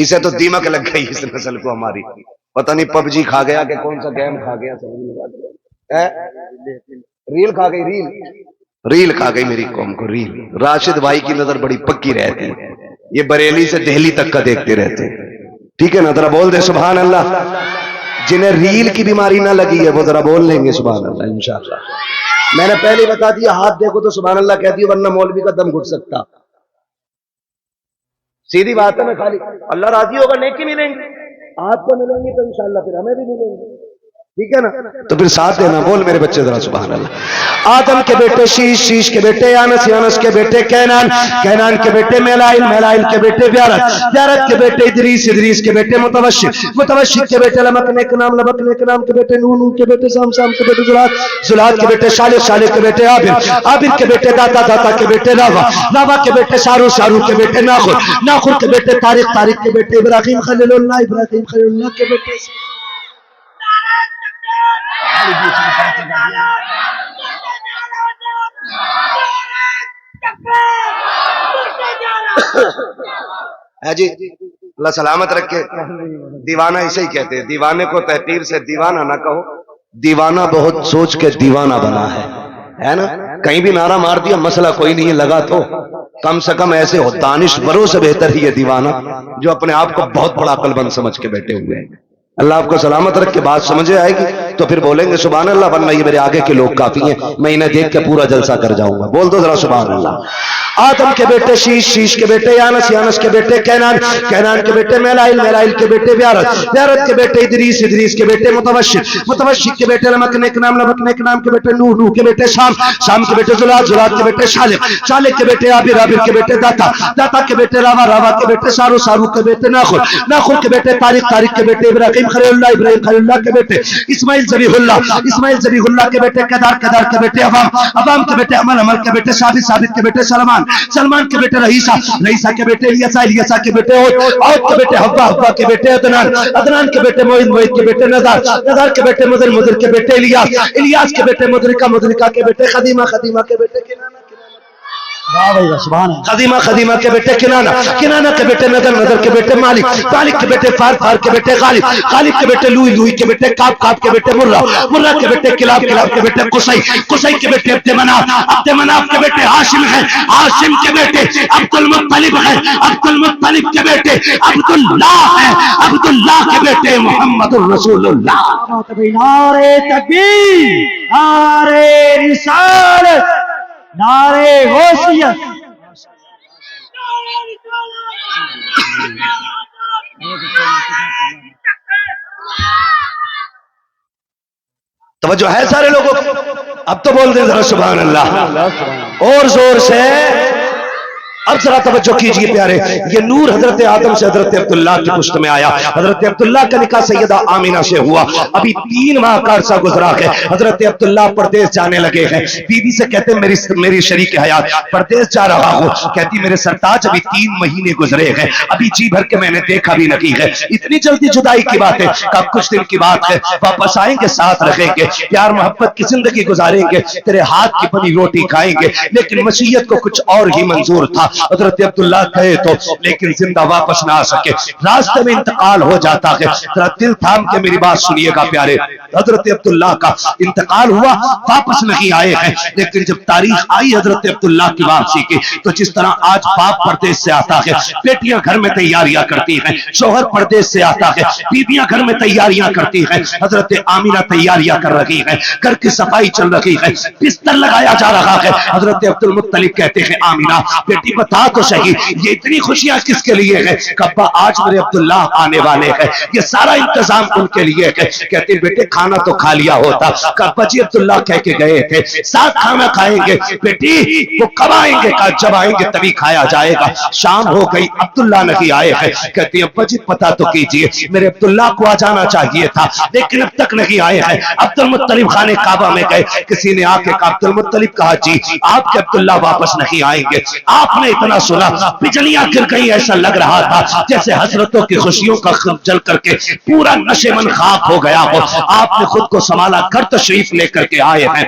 اسے تو دیمک لگ گئی اس نسل کو ہماری, پتہ نہیں پب جی کھا گیا کہ کون سا گیم کھا گیا, ریل کھا گئی, ریل کھا گئی میری قوم کو, ریل. راشد بھائی کی نظر بڑی پکی رہتی ہے, یہ بریلی سے دہلی تک کا دیکھتے رہتے ہیں. ٹھیک ہے نا, ذرا بول دے سبحان اللہ. جنہیں ریل کی بیماری نہ لگی ہے وہ ذرا بول لیں گے سبحان اللہ انشاءاللہ. میں نے پہلے بتا دیا, ہاتھ دیکھو تو سبحان اللہ کہہ دیا, ورنہ مولوی کا دم گھٹ سکتا. سیدھی بات ہے نا, خالی اللہ راضی ہوگا نیکی ملیں گی, آپ کو ملیں گی تو انشاءاللہ پھر ہمیں بھی ملیں گے. ٹھیک ہے نا, تو پھر ساتھ دینا. بول میرے بچے ذرا سبحان اللہ. آدم کے بیٹے شیش, شیش کے بیٹے یانس, یانس کے بیٹے کینان, کینان کے بیٹے میلائل, میلائل کے بیٹے بیارت, بیارت کے بیٹے ادریس, ادریس کے بیٹے متوشر, متوشر کے بیٹے لمک نیک نام, لمک نیک نام کے بیٹے نون, نون کے بیٹے سام, سام کے بیٹے زلات, زلات کے بیٹے شالق, شالق کے بیٹے عابر, عابر کے بیٹے داتا, داتا کے بیٹے لاوا, لاوا کے بیٹے شارو, شارو کے بیٹے ناخر, ناخر کے بیٹے طارق, طارق کے بیٹے ابراہیم خلیل اللہ, ابراہیم خلیل اللہ کے بیٹے. جی اللہ سلامت رکھے. دیوانہ اسے ہی کہتے ہیں, دیوانے کو تحقیر سے دیوانہ نہ کہو, دیوانہ بہت سوچ کے دیوانہ بنا ہے نا. کہیں بھی نعرہ مار دیا مسئلہ کوئی نہیں لگا تو کم سے کم ایسے ہو. دانش بروں سے بہتر ہی ہے دیوانہ جو اپنے آپ کو بہت بڑا عقل مند سمجھ کے بیٹھے ہوئے ہیں. اللہ آپ کو سلامت رکھ کے بات سمجھے آئے گی تو پھر بولیں گے سبحان اللہ, ورنہ یہ میرے آگے کے لوگ کافی ہیں, میں انہیں دیکھ کے پورا جلسہ کر جاؤں گا. بول دو ذرا سبحان اللہ. آدم کے بیٹے شیش, شیش کے بیٹے یانس, یانس کے بیٹے کینان, کینان کے بیٹے میلائل, میلائل کے بیٹے بیارت, بیارت کے بیٹے ادریس, ادریس کے بیٹے متوشر, متوشر کے بیٹے لمک نیک نام, لمک نیک نام کے بیٹے نوح, نوح کے بیٹے شام, شام کے بیٹے زلات, زلات کے بیٹے شالق, شالق کے بیٹے عابر, عابر کے بیٹے داتا, داتا کے بیٹے راوا, راوا کے بیٹے شارو, شارو کے بیٹے ناخر, ناخر کے بیٹے طارق, طارق کے بیٹے ابراہیم خلیل اللہ, ابراہیم خلیل اللہ کے بیٹے اسماعیل ذبیح اللہ, اسماعیل ذبیح اللہ کے بیٹے کدار, کدار کے بیٹے عوام, عوام کے بیٹے عمل, عمل کے بیٹے ثابت, ثابت کے بیٹے سلمان, سلمان کے بیٹے رئیسہ, رئیسہ کے بیٹے الیاسا, الیاسا کے بیٹے عود, عود کے بیٹے حوا, حوا کے بیٹے عدنان, عدنان کے بیٹے معید, معید کے بیٹے نزار, نزار کے بیٹے مدر, مدر کے بیٹے الیاس, الیاس کے بیٹے مدرکہ, مدرکہ کے بیٹے خدیمہ, خدیمہ کے بیٹے کنانہ, خدیمہ, خدیمہ کے بیٹے کنانہ, کنانہ کے بیٹے نظر, نظر کے بیٹے مالک, مالک کے بیٹے فار, فار کے بیٹے غالب, غالب کے بیٹے لوئی, لوئی کے بیٹے کاب, کاب کے بیٹے مرہ, مرہ کے بیٹے کلاب, کلاب کے بیٹے قصی, قصی کے بیٹے عبد مناف, عبد مناف کے بیٹے ہاشم ہیں, ہاشم کے بیٹے عبد المطلب ہیں, عبد المطلب کے بیٹے عبداللہ ہیں, عبداللہ کے بیٹے محمد الرسول اللہ. نعرہ تکبیر, نعرہ رسالت, نعرہ غوثیت. توجہ ہے سارے لوگوں کو؟ اب تو بول دیں ذرا سبحان اللہ اور زور سے. اب ذرا توجہ کیجئے پیارے، یہ نور حضرت آدم سے حضرت عبداللہ کی پشت میں آیا. حضرت عبداللہ کا نکاح سیدہ آمینہ سے ہوا. ابھی 3 ماہ کا عرصہ گزرا ہے. حضرت عبداللہ پردیس جانے لگے ہیں. بیوی سے کہتے ہیں میری شریک حیات پردیس جا رہا ہوں. کہتی میرے سرتاج ابھی 3 مہینے گزرے ہیں، ابھی جی بھر کے میں نے دیکھا بھی نہیں ہے. اتنی جلدی جدائی کی بات ہے؟ کب کچھ دن کی بات ہے، واپس آئیں گے، ساتھ رہیں گے، پیار محبت کی زندگی گزاریں گے، تیرے ہاتھ کی بنی روٹی کھائیں گے. لیکن مشیت کو کچھ اور ہی منظور تھا. حضرت عبداللہ کہے تو لیکن زندہ واپس نہ آ سکے، راستے میں انتقال ہو جاتا ہے. ذرا دل تھام کے میری بات سنیے گا پیارے. حضرت عبداللہ کا انتقال ہوا، واپس نہیں آئے ہیں. لیکن جب تاریخ آئی حضرت عبداللہ کی واپسی کی، تو جس طرح آج باپ پردیس سے آتا ہے، بیٹیاں گھر میں تیاریاں کرتی ہیں، شوہر پردیس سے آتا ہے، بیویاں گھر میں تیاریاں کرتی ہیں. حضرت آمینہ تیاریاں کر رہی ہیں، گھر کی صفائی چل رہی ہے، بستر لگایا جا رہا ہے. حضرت عبد المطلب کہتے ہیں آمینہ بیٹی بتا تو صحیح یہ اتنی خوشیاں کس کے لیے ہے؟ کبا آج میرے عبداللہ آنے والے ہیں، یہ سارا انتظام ان کے لیے ہے. کہتے ہیں بیٹے کھانا تو کھا لیا ہوتا. کبا جی عبداللہ کہہ کے گئے تھے ساتھ کھانا کھائیں گے. بیٹی وہ کب آئیں گے؟ کہا جب آئیں گے تبھی کھایا جائے گا. شام ہو گئی، عبداللہ نہیں آئے ہیں. کہتی ابا جی پتا تو کیجئے میرے عبداللہ کو آ جانا چاہیے تھا لیکن اب تک نہیں آئے ہیں. عبد المطلب خانے کعبہ میں گئے، کسی نے آ کے کہا عبد المطلب کہا جی آپ کے عبداللہ واپس نہیں آئیں گے. آپ نے اتنا سنا بجلیاں گر گئی، ایسا لگ رہا تھا جیسے حضرتوں کی خوشیوں کا جل کر کے پورا نشے من خاک ہو گیا ہو. آپ نے خود کو سنبھالا، گھر تشریف لے کر کے آئے ہیں.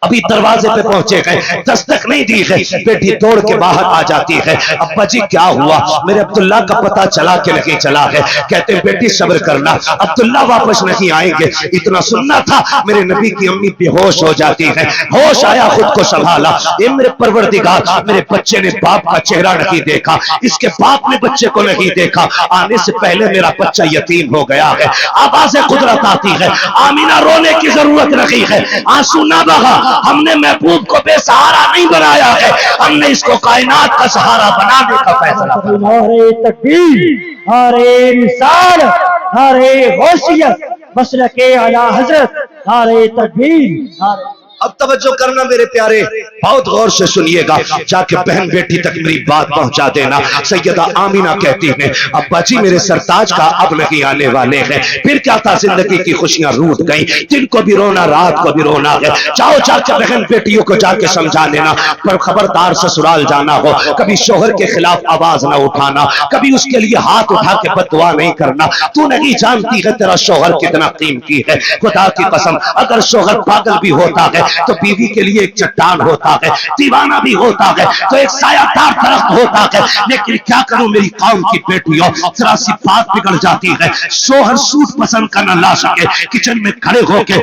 ابھی دروازے پہ پہنچے گئے، دستک نہیں دی ہے. بیٹی دوڑ کے باہر آ جاتی ہے. ابا جی کیا ہوا؟ میرے عبداللہ کا پتہ چلا کہ نہیں چلا ہے؟ کہتے ہیں بیٹی صبر کرنا، عبداللہ واپس نہیں آئیں گے. اتنا سننا تھا میرے نبی کی امی بے ہوش ہو جاتی ہے. ہوش آیا، خود کو سنبھالا. اے میرے پروردگار میرے بچے نے باپ کا چہرہ نہیں دیکھا، اس کے باپ نے بچے کو نہیں دیکھا، آنے سے پہلے میرا بچہ یتیم ہو گیا ہے. آواز قدرت آتی ہے آمینہ رونے کی ضرورت نہیں ہے، آنسو نہ بہا. ہم نے محبوب کو بے سہارا نہیں بنایا ہے، ہم نے اس کو کائنات کا سہارا بنانے کا فیصلہ کیا. نعرہ تکبیر، نعرہ رسالت، نعرہ غوثیت، مسلک اعلی حضرت، نعرہ تکبیر. اب توجہ کرنا میرے پیارے، بہت غور سے سنیے گا، جا کے بہن بیٹی تک میری بات پہنچا دینا. سیدہ آمینہ کہتی ہیں ابا جی میرے سرتاج کا اب نہیں آنے والے ہیں. پھر کیا تھا، زندگی کی خوشیاں روٹ گئیں، دن کو بھی رونا رات کو بھی رونا ہے. جاؤ جا کے بہن بیٹیوں کو جا کے سمجھا دینا، پر خبردار سسرال جانا ہو کبھی شوہر کے خلاف آواز نہ اٹھانا، کبھی اس کے لیے ہاتھ اٹھا کے بد دعا نہیں کرنا. تو نہیں جانتی ہے تیرا شوہر کتنا قیمتی ہے. خدا کی قسم اگر شوہر پاگل بھی ہوتا ہے تو بیوی کے لیے ایک چٹان ہوتا ہے، دیوانہ بھی ہوتا ہے تو ایک سایہ دار درخت ہوتا ہے. لیکن کیا کروں میری قوم کی بیٹیوں، ذرا سی بات بگڑ جاتی ہے. شوہر سوٹ پسند کرنا لا سکے، کچن میں کھڑے ہو کے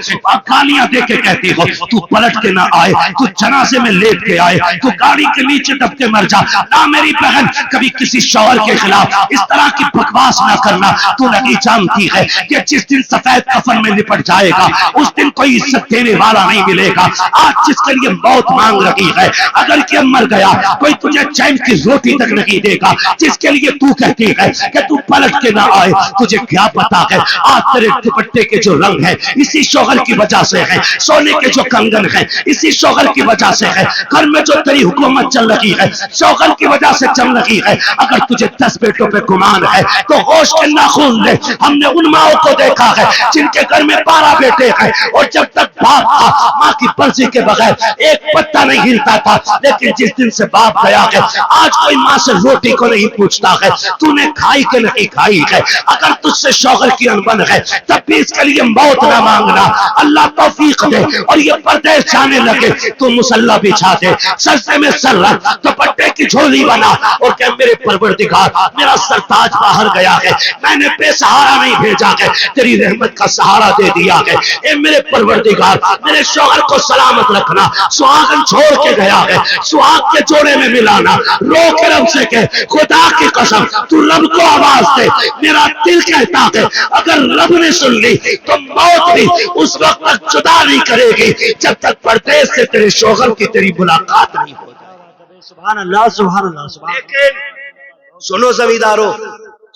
گالیاں دے کے کہتی ہو تو پلٹ کے نہ آئے، تو جنازے میں لیٹ کے آئے، تو گاڑی کے نیچے دب کے مر جا. نہ میری بہن کبھی کسی شوہر کے خلاف اس طرح کی بکواس نہ کرنا. تو نہیں جانتی ہے کہ جس دن سفید کفن میں لپٹ جائے گا اس دن کوئی عزت دینے والا نہیں ملے گا. آج جس کے لیے موت مانگ رہی ہے اگر یہ مر گیا کوئی تجھے چین کی روٹی تک نہیں دے گا. جس کے لیے تو کہتی ہے کہ تو پلٹ کے نہ آئے، تجھے کیا پتا ہے آج تیرے دوپٹے کے جو رنگ ہے اسی شوہر کی وجہ سے ہے، سونے کے جو کنگن ہیں اسی شوہر کی وجہ سے ہے، گھر میں جو تیری حکومت چل رہی ہے شوہر کی وجہ سے چل رہی ہے. اگر تجھے 10 بیٹوں پہ گمان ہے تو ہوش کے ناخن لے. ہم نے ان ماؤں کو دیکھا ہے جن کے گھر میں 12 بیٹے ہیں اور جب تک باپ تھا ماں کی مرضی کے بغیر ایک پتا نہیں ہلتا تھا. لیکن جس دن سے باپ گیا ہے آج کوئی ماں سے روٹی کو نہیں پوچھتا ہے تو نے کھائی کہ نہیں کھائی ہے. اگر تجھ سے شوہر کی انبن ہے تب بھی اس کے لیے موت نہ مانگنا. اللہ توفیق دے اور یہ پردیس جانے لگے تو مسلح بچھا دے، سرسے میں سر رکھ، دوپٹے کی جھولی بنا اور کہ میرے پروردگار میرا سرتاج باہر گیا ہے، میں نے بے سہارا نہیں بھیجا ہے، تیری رحمت کا سہارا دے دیا ہے. اے میرے پروردگار میرے شوہر کو سلامت رکھنا. سہاگن چھوڑ کے گیا ہے، سہاگ کے جوڑے میں ملانا. رو کے رب سے کہ خدا کی قسم تو رب کو آواز دے. میرا دل کہتا ہے اگر رب نے سن لی تو موت بھی اس وقت تک جدا نہیں کرے گی جب تک پردیس سے تیرے شوہر کی تیری ملاقات نہیں ہو جائے. سبحان اللہ، سبحان اللہ، سبحان اللہ. لیکن سنو زمیندارو،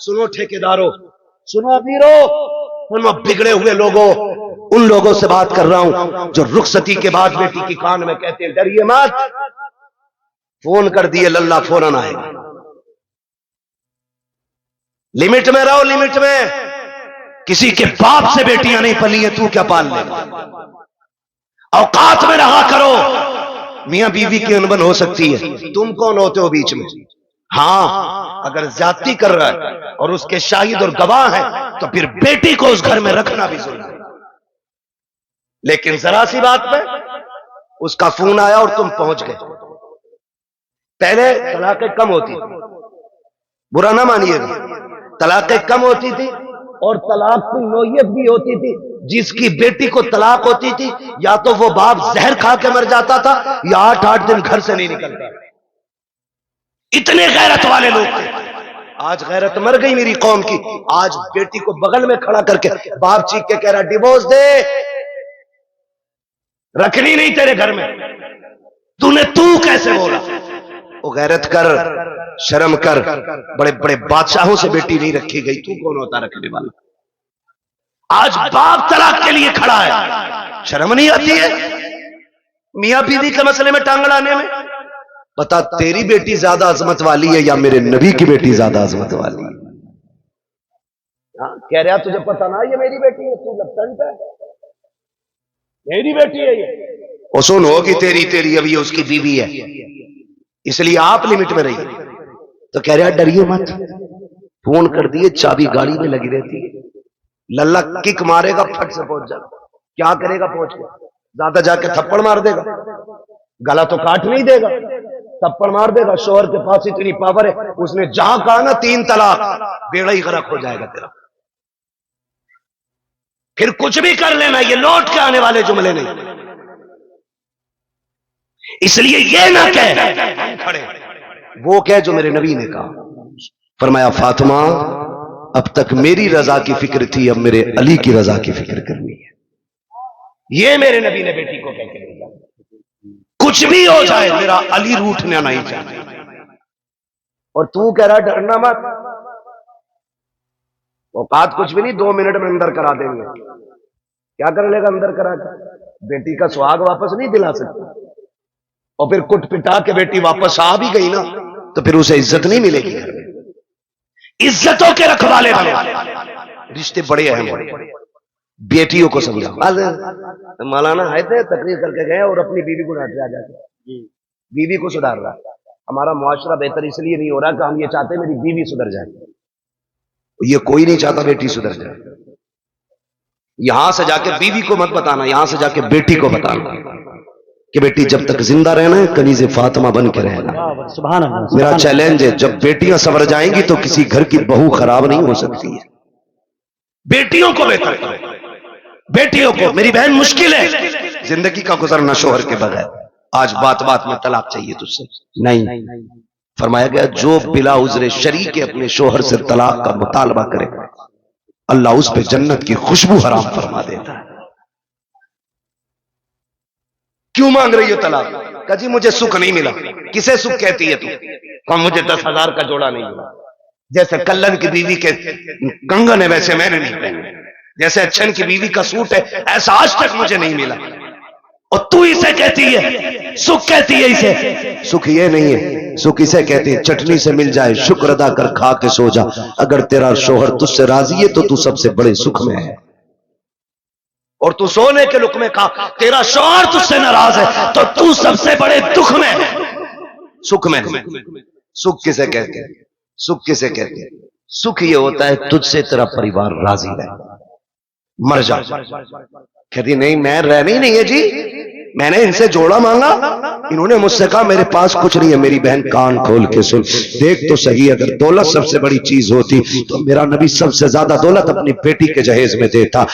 سنو ٹھیکیداروں، سنو امیروں، سنو بگڑے ہوئے لوگوں، ان لوگوں سے بات کر رہا ہوں جو رخصتی کے بعد بیٹی کی کان میں کہتے ہیں ڈریے مت، فون کر دیے للہ فوراً آئے گا۔ لمٹ میں رہو، لمٹ میں۔ کسی کے باپ سے بیٹیاں نہیں پلی ہیں، تو کیا پال لے گا؟ اوقات میں رہا کرو۔ میاں بیوی کی انبن ہو سکتی ہے، تم کون ہوتے ہو بیچ میں؟ ہاں اگر زیادتی کر رہا ہے اور اس کے شاہد اور گواہ ہیں تو پھر بیٹی کو اس گھر میں رکھنا بھی ضروری ہے۔ لیکن ذرا سی بات پہ اس کا فون آیا اور تم پہنچ گئے۔ پہلے طلاقیں کم ہوتی تھی، برا نہ مانیے گا، طلاقیں کم ہوتی تھی اور طلاق کی نوعیت بھی ہوتی تھی۔ جس کی بیٹی کو طلاق ہوتی تھی یا تو وہ باپ زہر کھا کے مر جاتا تھا یا 8 دن گھر سے نہیں نکلتا۔ اتنے غیرت والے لوگ تھے۔ آج غیرت مر گئی میری قوم کی۔ آج بیٹی کو بغل میں کھڑا کر کے باپ چیخ کے کہہ رہا ڈیورس دے، رکھنی نہیں تیرے گھر میں۔ تو کیسے بولا؟ وہ غیرت کر، شرم کر۔ بڑے بڑے بادشاہوں سے بیٹی نہیں رکھی گئی، تو کون ہوتا رکھنے والا؟ آج باپ طلاق کے لیے کھڑا ہے، شرم نہیں آتی ہے میاں بیوی کے مسئلے میں ٹانگ اڑانے میں؟ بتا تیری بیٹی زیادہ عظمت والی ہے یا میرے نبی کی بیٹی زیادہ عظمت والی ہے؟ کہہ رہا تجھے پتا نہ یہ میری بیٹی ہے، تو لپٹنٹ ہے، میری بیٹی ہے یہ۔ اور سن ہوگی تیری ابھی اس کی بیوی ہے، اس لیے آپ لمٹ میں رہیے۔ تو کہہ رہا ڈریے مت، فون کر دیے، چابی گاڑی میں لگی رہتی ہے، للہ کک مارے گا پھٹ سے پہنچ جا۔ کیا کرے گا پہنچ کے؟ زیادہ جا کے تھپڑ مار دے گا، گلا تو کاٹ نہیں دے گا، تھپڑ مار دے گا۔ شوہر کے پاس اتنی پاور ہے، اس نے جہاں کہا نا 3 طلاق، بیڑا ہی غرق ہو جائے گا تیرا۔ پھر کچھ بھی کر لینا، یہ لوٹ کے آنے والے جملے نہیں۔ اس لیے یہ نہ کہے کھڑے، وہ کہے جو میرے نبی نے کہا۔ فرمایا فاطمہ اب تک میری رضا کی فکر تھی، اب میرے علی کی رضا کی فکر کرنی ہے۔ یہ میرے نبی نے بیٹی کو کہہ کے بھیجا۔ کچھ بھی ہو جائے میرا علی روٹھنا نہیں چاہتا۔ اور تو کہہ رہا ڈرنا مت، اوقات کچھ بھی نہیں، 2 منٹ میں اندر کرا دیں گے۔ کیا کر لے گا اندر کرا کے؟ بیٹی کا سہاگ واپس نہیں دلا سکتا، اور پھر کٹ پٹا کے بیٹی واپس آ بھی گئی نا تو پھر اسے عزت نہیں ملے گی۔ عزتوں کے رکھوالے بنے، رشتے بڑے اہم ہیں۔ بیٹیوں کو سمجھا۔ مولانا آئے تھے تقریر کر کے گئے اور اپنی بیوی کو ڈانٹ جا کے، بیوی کو سدھار رہا۔ ہمارا معاشرہ بہتر اس لیے نہیں ہو رہا کہ ہم یہ چاہتے ہیں میری بیوی سدھر جائے، یہ کوئی نہیں چاہتا بیٹی سدھر جائے۔ یہاں سے جا کے بیوی کو مت بتانا، یہاں سے جا کے بیٹی کو بتانا کہ بیٹی جب تک زندہ رہنا ہے کنیز فاطمہ بن کے رہنا۔ سبحان اللہ۔ میرا چیلنج ہے، جب بیٹیاں سنور جائیں گی تو کسی گھر کی بہو خراب نہیں ہو سکتی ہے۔ بیٹیوں کو بہتر کرو، بیٹیوں کو۔ میری بہن مشکل ہے زندگی کا گزرنا شوہر کے بغیر۔ آج بات بات میں طلاق چاہیے تجھ سے، نہیں۔ فرمایا گیا جو بلا عذر شرعی کے اپنے شوہر سے طلاق کا مطالبہ کرے اللہ اس پہ جنت کی خوشبو حرام فرما دیتا ہے۔ کیوں مانگ رہی ہو طلاق؟ کہ جی مجھے سکھ نہیں ملا۔ کسے سکھ کہتی ہے تو؟ مجھے 10,000 کا جوڑا نہیں ملا۔ جیسے کلن کی بیوی کے کنگن ہے ویسے میں نے نہیں پہنے، جیسے اچھن کی بیوی کا سوٹ ہے ایسا آج تک مجھے نہیں ملا، اور تو اسے کہتی ہے سکھ کہتی ہے اسے؟ سکھ یہ نہیں ہے، سکھ اسے کہتے ہیں چٹنی سے مل جائے شکر ادا کر کھا کے سو جا۔ اگر تیرا شوہر تجھ سے راضی ہے تو تو سب سے بڑے سکھ میں ہے، اور تو سونے کے لقمے کھا، تیرا شوہر تجھ سے ناراض ہے تو تو سب سے بڑے دکھ میں ہے، سکھ میں۔ سکھ کسے کہتے ہیں؟ سکھ کسے کہتے ہیں؟ سکھ یہ ہوتا ہے تجھ سے تیرا پریوار راضی رہے، مر جا۔ کہتی نہیں میں رہنی نہیں ہے جی، میں نے ان سے جوڑا مانگا، انہوں نے مجھ سے کہا میرے پاس کچھ نہیں ہے۔ میری بہن کان کھول کے سن، دیکھ تو صحیح، اگر دولت سب سے بڑی چیز ہوتی تو میرا نبی سب سے زیادہ دولت اپنی بیٹی کے جہیز میں دیتا۔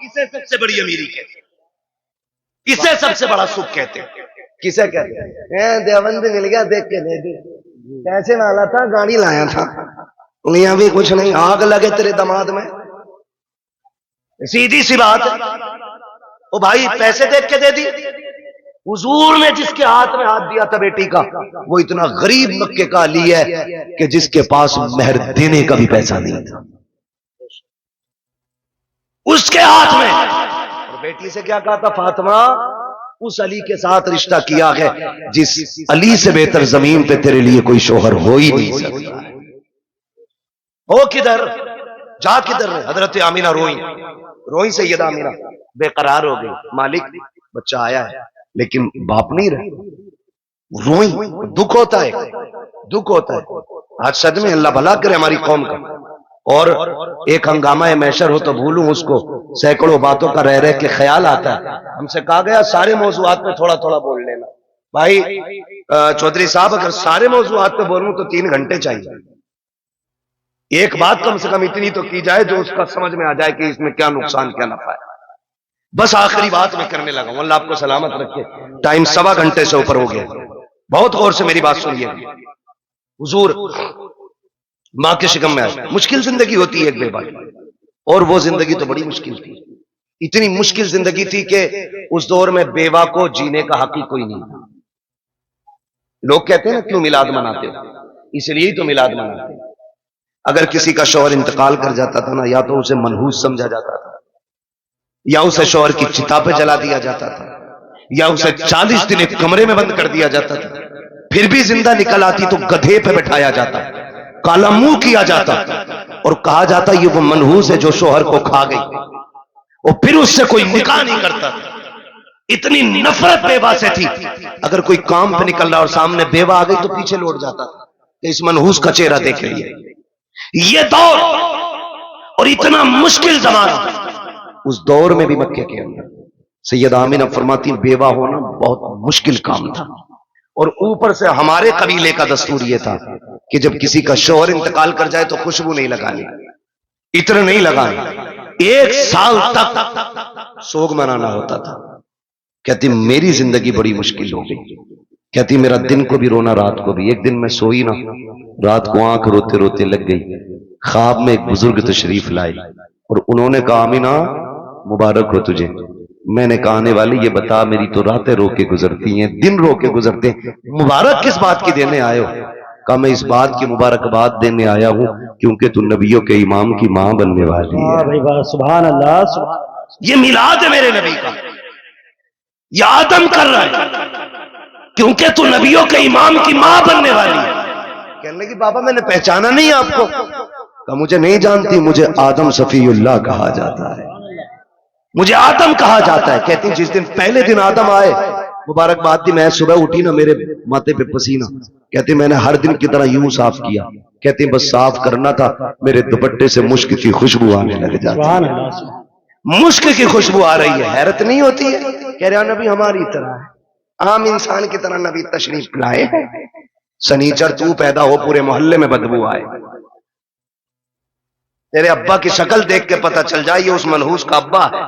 اسے سب سے بڑی امیری کہتے ہیں، اسے سب سے بڑا سکھ کہتے ہیں۔ کسے کہتے ہیں؟ دیوبند مل گیا دیکھ کے دے دی، پیسے والا تھا گاڑی لایا تھا، انہیں بھی کچھ نہیں، آگ لگے تیرے دماد میں، سیدھی سی بات ہے۔ او بھائی پیسے دیکھ کے دے دی، حضور نے جس کے ہاتھ میں ہاتھ دیا تھا بیٹی کا، وہ اتنا غریب مکے کا علی ہے کہ جس کے پاس مہر دینے کا بھی پیسہ نہیں تھا، اس کے ہاتھ میں۔ اور بیٹی سے کیا کہا تھا؟ فاطمہ اس علی کے ساتھ رشتہ کیا ہے جس علی سے بہتر زمین پہ تیرے لیے کوئی شوہر ہو ہی نہیں سکتا۔ ہو کدھر؟ جا کدھر؟ حضرت آمینہ روئی سیدہ آمینہ بے قرار ہو گئی، مالک بچہ آیا ہے لیکن باپ نہیں رہے، روئی، دکھ ہوتا ہے آج صدمے، اللہ بھلا کرے ہماری قوم کا۔ اور ایک ہنگامہ محشر ہو تو بھولوں اس کو، سینکڑوں باتوں کا رہ کے خیال آتا ہے۔ ہم سے کہا گیا سارے موضوعات پہ تھوڑا تھوڑا بول لینا۔ بھائی چودھری صاحب اگر سارے موضوعات پہ بولوں تو 3 گھنٹے چاہیے، ایک بات کم سے کم اتنی تو کی جائے جو اس کا سمجھ میں آ جائے کہ اس میں کیا نقصان کیا نفع ہے۔ بس آخری بات میں کرنے لگا ہوں، اللہ آپ کو سلامت رکھے، ٹائم 1.25 گھنٹے سے اوپر ہو گیا۔ بہت غور سے میری بات سنیے۔ حضور ماں کے شکم میں آئے، مشکل زندگی ہوتی ہے ایک بیوہ کی، اور وہ زندگی تو بڑی مشکل تھی، اتنی مشکل زندگی تھی کہ اس دور میں بیوہ کو جینے کا حق ہی کوئی نہیں تھا۔ لوگ کہتے ہیں نا کیوں میلاد مناتے ہو؟ اس لیے ہی تو میلاد مناتے ہیں۔ اگر کسی کا شوہر انتقال کر جاتا تھا نا، یا تو اسے منحوس سمجھا جاتا تھا، یا اسے شوہر کی چتا پہ جلا دیا جاتا تھا، یا اسے 40 دن ایک کمرے میں بند کر دیا جاتا تھا، پھر بھی زندہ نکل آتی تو گدھے پہ بٹھایا جاتا، کالا منہ کیا جاتا، اور کہا جاتا یہ وہ منحوس ہے جو شوہر کو کھا گئی، اور پھر اس سے کوئی نکاح نہیں کرتا۔ اتنی نفرت بیوہ سے تھی، اگر کوئی کام پہ نکل رہا اور سامنے بیوہ آ گئی تو پیچھے لوٹ جاتا کہ اس منحوس کا چہرہ دیکھ رہی ہے۔ یہ دور اور اتنا مشکل زمانہ، اس دور میں بھی مکے کے اندر سیدہ آمینہ فرماتی بیوہ ہونا بہت مشکل کام تھا۔ اور اوپر سے ہمارے قبیلے کا دستور یہ تھا کہ جب کسی کا شوہر انتقال کر جائے تو خوشبو نہیں لگانی، عطر نہیں لگانی، 1 سال تک سوگ منانا ہوتا تھا۔ کہتی میری زندگی بڑی مشکل ہو گئی، کہتی میرا دن کو بھی رونا رات کو بھی۔ ایک دن میں سوئی نہ، رات کو آنکھ روتے روتے لگ گئی، خواب میں ایک بزرگ تشریف لائے اور انہوں نے کہا آمینہ مبارک ہو تجھے۔ میں نے کہا آنے والی یہ بتا، میری تو راتیں رو کے گزرتی ہیں، دن رو کے گزرتے ہیں، مبارک کس بات کی دینے آئے ہو؟ کہا میں اس بات کی مبارکباد دینے آیا ہوں کیونکہ تو نبیوں کے امام کی ماں بننے والی ہے۔ سبحان اللہ، سبحان اللہ۔ یہ میلاد ہے میرے نبی کا، یہ آدم کر رہا ہے کیونکہ تو نبیوں کے امام کی ماں بننے والی ہے۔ کہنے لگی بابا میں نے پہچانا نہیں آپ کو۔ کہا مجھے نہیں جانتی، مجھے آدم صفی اللہ کہا جاتا ہے، مجھے آدم کہا جاتا ہے۔ کہتی جس دن پہلے دن آدم آئے مبارکباد دی، میں صبح اٹھی نا میرے ماتھے پہ پسینہ، کہتے میں نے ہر دن کی طرح یوں صاف کیا، کہتے بس صاف کرنا تھا، میرے دوپٹے سے مشک کی خوشبو آنے لگ جاتی، مشک کی خوشبو آ رہی ہے۔ حیرت نہیں ہوتی ہے؟ کہہ رہا نبی ہماری طرح ہے، عام انسان کی طرح نبی تشریف لائے، سنیچر تو پیدا ہو پورے محلے میں بدبو آئے، تیرے ابا کی شکل دیکھ کے پتہ چل جائے یہ اس منحوس کا ابا ہے،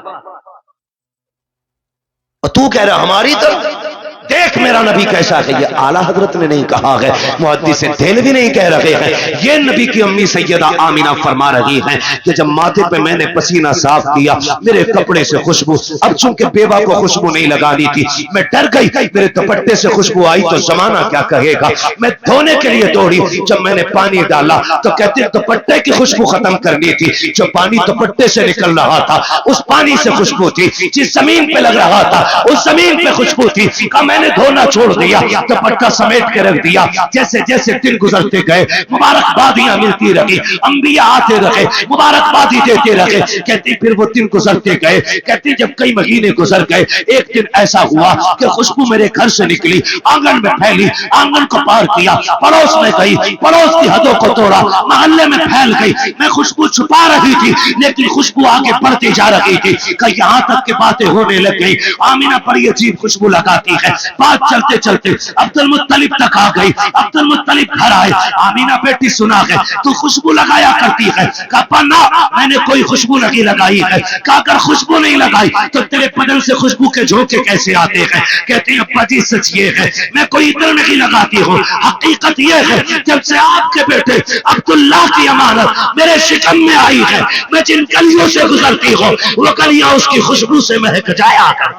اور تو کہہ رہا ہماری طرح۔ دیکھ میرا نبی کیسا ہے، یہ اعلیٰ حضرت نے نہیں کہا ہے، محدث دہلوی نہیں کہہ رہے ہیں، یہ نبی کی امی سیدہ آمینہ فرما رہی ہیں کہ جب ماتھے پہ میں نے پسینہ صاف کیا میرے کپڑے سے خوشبو، اب چونکہ بیوہ کو خوشبو نہیں لگانی تھی میں ڈر گئی، میرے دوپٹے سے خوشبو آئی تو زمانہ کیا کہے گا، میں دھونے کے لیے دوڑی، جب میں نے پانی ڈالا تو کہتے دوپٹے کی خوشبو ختم کرنی تھی، جو پانی دوپٹے سے نکل رہا تھا اس پانی سے خوشبو تھی، جس زمین پہ لگ رہا تھا اس زمین پہ خوشبو تھی، میں نے دھونا چھوڑ دیا، دوپٹہ سمیٹ کے رکھ دیا۔ جیسے جیسے دن گزرتے گئے مبارکبادیاں ملتی رہی، انبیاء آتے رہے مبارکبادی دیتے رہے، کہتی پھر وہ دن گزرتے گئے، کہتی جب کئی مہینے گزر گئے ایک دن ایسا ہوا کہ خوشبو میرے گھر سے نکلی، آنگن میں پھیلی، آنگن کو پار کیا، پڑوس میں گئی، پڑوس کی حدوں کو توڑا، محلے میں پھیل گئی، میں خوشبو چھپا رہی تھی لیکن خوشبو آگے بڑھتی جا رہی تھی کہ یہاں تک کہ باتیں ہونے لگ گئی، آمینہ بڑی عجیب خوشبو لگاتی ہے۔ بات چلتے چلتے عبد المطلب تک آ گئی، عبد المطلب گھر آئے، آمینہ بیٹی سنا ہے تو خوشبو لگایا کرتی ہے، کہا نہ میں نے کوئی خوشبو نہیں لگائی ہے، کہا اگر خوشبو نہیں لگائی تو تیرے بدن سے خوشبو کے جھونکے کیسے آتے ہیں؟ کہتے ہیں ابا جی سچ یہ ہے میں کوئی عطر نہیں لگاتی ہوں، حقیقت یہ ہے جب سے آپ کے بیٹے عبداللہ کی امانت میرے شکم میں آئی ہے میں جن گلیوں سے گزرتی ہوں وہ گلیاں اس کی خوشبو سے مہک جایا کر۔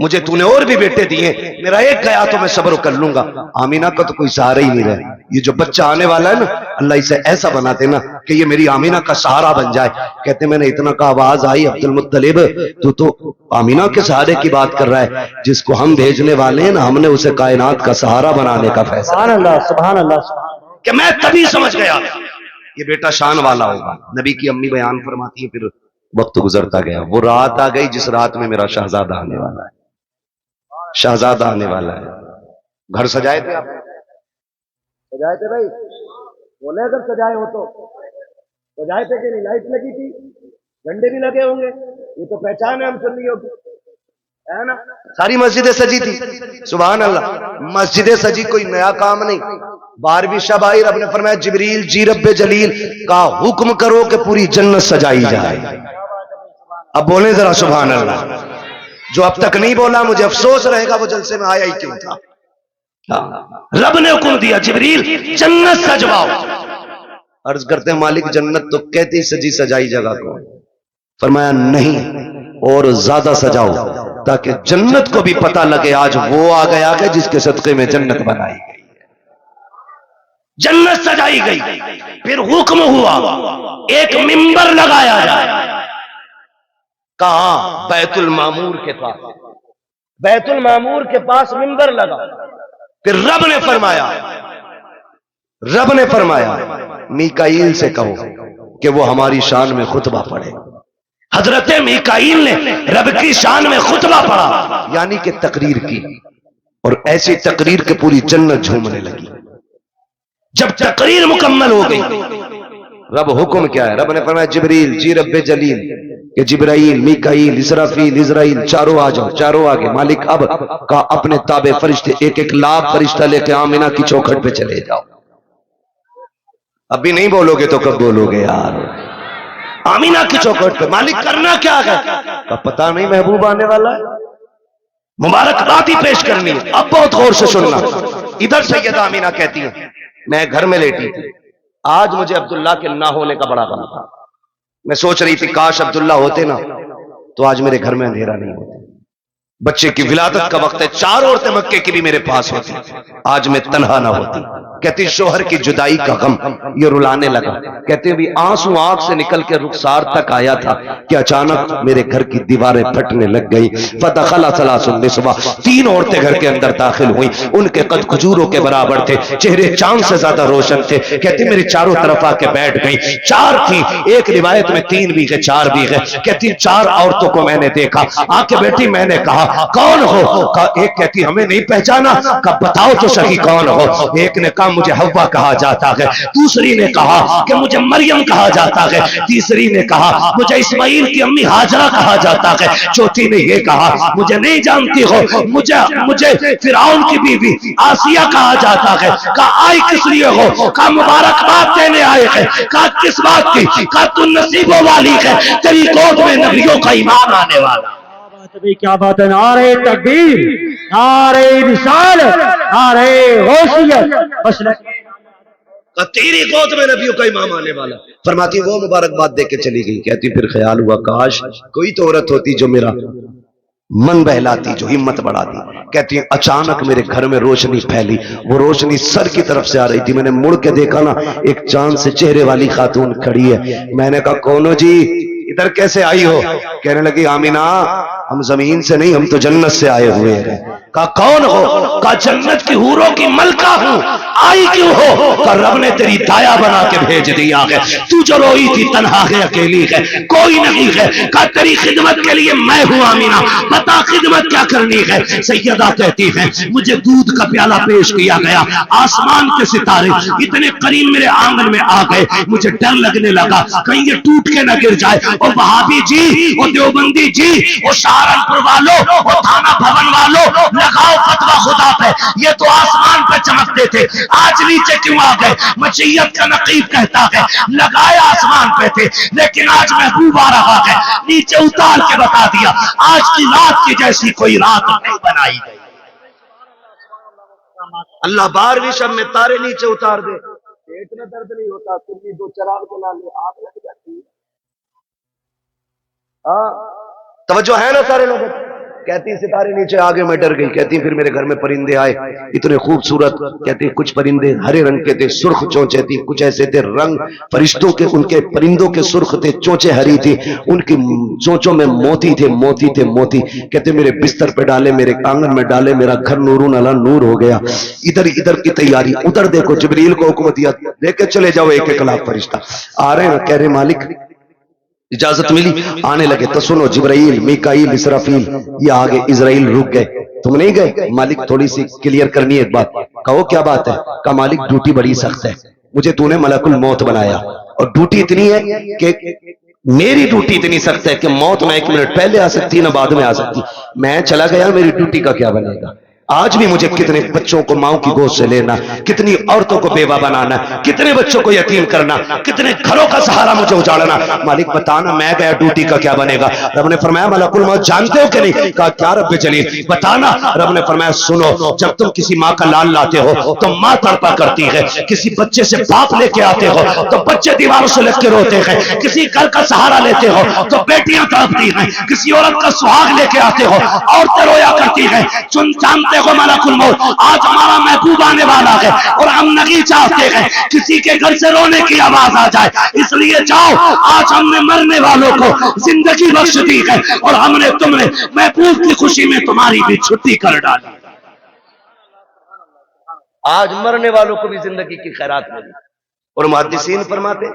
مجھے تو نے اور بھی بیٹے دیے, میرا ایک گیا تو میں صبر کر لوں گا. آمینہ کا تو کوئی سہارا ہی نہیں رہا. یہ جو بچہ آنے والا ہے نا, اللہ اسے ایسا بنا دینا کہ یہ میری آمینہ کا سہارا بن جائے. کہتے میں نے اتنا کا آواز آئی, عبد المطلب تو آمینہ کے سہارے کی بات کر رہا ہے. جس کو ہم بھیجنے والے ہیں نا, ہم نے اسے کائنات کا سہارا بنانے کا فیصلہ. سبحان اللہ, سبحان اللہ, سبحان اللہ. کہ میں تبھی سمجھ گیا یہ بیٹا شان والا ہوگا. نبی کی امی بیان فرماتی ہیں, پھر وقت گزرتا گیا. وہ رات آ گئی جس رات میں میرا شہزادہ آنے والا ہے. شہزادہ آنے والا ہے. گھر سجائے تھے آپ؟ سجائے تھے بھائی؟ بولے اگر سجائے ہو تو سجائے تھے کہ نہیں؟ لائٹ لگی تھی, جھنڈے بھی لگے ہوں گے. یہ تو پہچان ہے ہم سنیوں کی, ہے نا. ساری مسجدیں سجی تھی. سبحان اللہ. مسجدیں سجی کوئی نیا کام نہیں. 12ویں شب آئی, رب نے فرمایا جبریل جی رب جلیل کا حکم کرو کہ پوری جنت سجائی جائے. اب بولیں ذرا سبحان اللہ. جو اب تک نہیں بولا مجھے افسوس رہے گا وہ جلسے میں آیا ہی کیوں تھا. رب نے حکم دیا جبریل جنت سجواؤ. عرض کرتے ہیں مالک جنت تو کہتی سجی سجائی جگہ کو. فرمایا نہیں اور زیادہ سجاؤ تاکہ جنت کو بھی پتہ لگے آج وہ آ گیا کہ جس کے صدقے میں جنت بنائی گئی. جنت سجائی گئی. پھر حکم ہوا ایک منبر لگایا جائے. کہاں؟ بیت المعمور کے پاس. بیت المعمور کے پاس منبر لگا. پھر رب نے فرمایا میکائیل سے کہو کہ وہ ہماری شان میں خطبہ پڑھے. حضرت میکائیل نے رب کی شان میں خطبہ پڑھا, یعنی کہ تقریر کی, اور ایسی تقریر کہ پوری جنت جھومنے لگی. جب تقریر مکمل ہو گئی, رب حکم کیا ہے؟ رب نے فرمایا جبریل جی رب جلیل کہ جبرائیل میکائیل اسرافیل اسرائیل چاروں آ جاؤ. چاروں آگے. مالک اب کا اپنے تابع فرشتے 1-1 لاکھ فرشتہ لے کے آمینہ کی چوکھٹ پہ چلے جاؤ. ابھی نہیں بولو گے تو کب بولو گے یار؟ آمینہ کی چوکھٹ پہ. مالک کرنا کیا ہے؟ پتہ نہیں, محبوب آنے والا ہے, مبارکباد ہی پیش کرنی ہے. اب بہت غور سے سننا. ادھر سیدہ آمینہ کہتی ہیں میں گھر میں لیٹی تھی. آج مجھے عبداللہ کے نہ ہونے کا بڑا غم تھا. میں سوچ رہی تھی کاش عبداللہ ہوتے نا تو آج میرے گھر میں اندھیرا نہیں ہوتا. بچے کی ولادت کا وقت ہے, 4 عورتیں مکے کی بھی میرے پاس ہوتی, آج میں تنہا نہ ہوتی. کہتی شوہر کی جدائی کا غم. یہ رلانے لگا. کہتے بھی آنسو آنکھ سے نکل کے رخسار تک آیا تھا کہ اچانک میرے گھر کی دیواریں پھٹنے لگ گئی. فدخل ثلاث النسوہ, 3 عورتیں گھر کے اندر داخل ہوئیں. ان کے قد کھجوروں کے برابر تھے, چہرے چاند سے زیادہ روشن تھے. کہتی میرے چاروں طرف آ کے بیٹھ گئی. 4 تھی, ایک روایت میں 3 بھی گئے 4 بھی گئے. کہتی 4 عورتوں کو میں نے دیکھا. آ کے بیٹھی, میں نے کہا کون ہو؟ ایک کہتی ہمیں نہیں پہچانا. کہا بتاؤ تو صحیح کون ہو؟ ایک نے کہا مجھے حوا کہا جاتا ہے. دوسری نے کہا کہ مجھے مریم کہا جاتا ہے. تیسری نے کہا مجھے اسماعیل کی امی ہاجرہ کہا جاتا ہے. چوتھی نے یہ کہا مجھے نہیں جانتی ہو, مجھے فرعون کی بیوی آسیہ کہا جاتا ہے. کہا آئی کس لیے ہو؟ کہا مبارکباد دینے آئے ہیں. کہا کس بات کی؟ کہا تو نصیبوں والی ہے, تیری گود میں نبیوں کا ایمان آنے والا. کیا بات ہے. نعرہ تکبیر, نعرہ رسالت, نعرہ غوثیت. بس تیری گود میں نبیوں کا امام آنے والا. فرماتی وہ مبارکباد دے کے چلی گئی. کہتی پھر خیال ہوا کاش کوئی تو عورت ہوتی جو میرا من بہلاتی, جو ہمت بڑھاتی. کہتی ہیں اچانک میرے گھر میں روشنی پھیلی. وہ روشنی سر کی طرف سے آ رہی تھی. میں نے مڑ کے دیکھا نا, ایک چاند سے چہرے والی خاتون کھڑی ہے. میں نے کہا کون ہو جی, ادھر کیسے آئی ہو؟ کہنے لگی آمینہ ہم زمین سے نہیں, ہم تو جنت سے آئے ہوئے ہیں. کہا کون ہو؟ کہا جنت کی حوروں کی ملکہ ہوں. آئی کیوں ہو؟ کہا رب نے تیری دایا بنا کے بھیج دیا ہے. تو جو روئی تھی تنہا ہے, اکیلی ہے, کوئی نہیں ہے. کہا تیری خدمت کے لیے میں ہوں آمینہ, بتا خدمت کیا کرنی ہے؟ سیدہ کہتی ہے مجھے دودھ کا پیالہ پیش کیا گیا. آسمان کے ستارے اتنے قریب میرے آنگن میں آ گئے. مجھے ڈر لگنے لگا کہیں یہ ٹوٹ کے نہ گر جائے. اور وہابی جی, اور دیوبندی جی, اور سہارنپور والوں, اور تھانہ بھون والوں, لگاؤ فتویٰ خدا پہ. یہ تو آسمان پہ چمکتے تھے, آج نیچے کیوں آ گئے؟ مشیت کا نقیب کہتا ہے لگائے آسمان پہ تھے, لیکن آج محبوب آ رہا ہے, نیچے اتار کے بتا دیا آج کی رات کی جیسی کوئی رات نہیں بنائی گئی. اللہ 12ویں شب میں تارے نیچے اتار دے, پیٹ میں درد نہیں ہوتا, سنی 2 چراغ جلا لے آگ لگ جاتی. توجہ ہے نا سارے لوگ؟ کہتی ستارے نیچے آگے میں ڈر گئی. کہتی پھر میرے گھر میں پرندے آئے اتنے خوبصورت. کہتی کچھ پرندے ہرے رنگ کے تھے, سرخ چونچے تھی, کچھ ایسے تھے رنگ فرشتوں کے, ان کے پرندوں کے سرخ تھے, چونچے ہری تھی, ان کی چونچوں میں موتی تھے, موتی تھے, موتی. کہتے میرے بستر پہ ڈالے, میرے آنگن میں ڈالے, میرا گھر نورون علی نور ہو گیا. ادھر کی تیاری, ادھر دیکھو جبریل کو حکم دیا لے کے چلے جاؤ ایک ایک لاکھ فرشتہ آ رہے ہیں. کہہ رہے مالک اجازت ملی, آنے لگے. تو سنو جبرائیل, میکائیل, اسرافیل یہ آگے, اسرائیل رک گئے. تم نہیں گئے؟ مالک تھوڑی سی کلیئر کرنی ہے ایک بات. کہو کیا بات ہے؟ کہا مالک ڈیوٹی بڑی سخت ہے, مجھے تو نے ملک الموت بنایا اور ڈیوٹی اتنی ہے کہ میری ڈیوٹی اتنی سخت ہے کہ موت میں 1 منٹ پہلے آ سکتی نہ بعد میں آ سکتی. میں چلا گیا, میری ڈیوٹی کا کیا بنے گا؟ آج بھی مجھے کتنے بچوں کو ماں کی گود سے لینا, کتنی عورتوں کو بیوہ بنانا, کتنے بچوں کو یتیم کرنا, کتنے گھروں کا سہارا مجھے اجاڑنا. مالک بتانا میں گیا ڈیوٹی کا کیا بنے گا؟ رب نے فرمایا ملک الموت جانتے ہو کہ نہیں؟ کہا کیا رب جلیل بتانا. رب نے فرمایا سنو, جب تم کسی ماں کا لال لاتے ہو تو ماں تڑپا کرتی ہے, کسی بچے سے باپ لے کے آتے ہو تو بچے دیواروں سے لگ کے روتے ہیں, کسی گھر کا سہارا لیتے ہو تو بیٹیاں تڑپتی ہیں, کسی عورت کا سہاگ لے کے آتے ہو عورتیں رویا کرتی ہیں. جانتے ہو ملک الموت آج ہمارا محبوب آنے والا ہے اور ہم نہیں چاہتے ہیں کسی کے گھر سے رونے کی آواز آ جائے, اس لیے جاؤ, آج ہم نے مرنے والوں کو زندگی بخش دی ہے اور ہم نے تم نے محبوب کی خوشی میں تمہاری بھی چھٹی کر ڈالی. آج مرنے والوں کو بھی زندگی کی خیرات ملی. اور محدثین فرماتے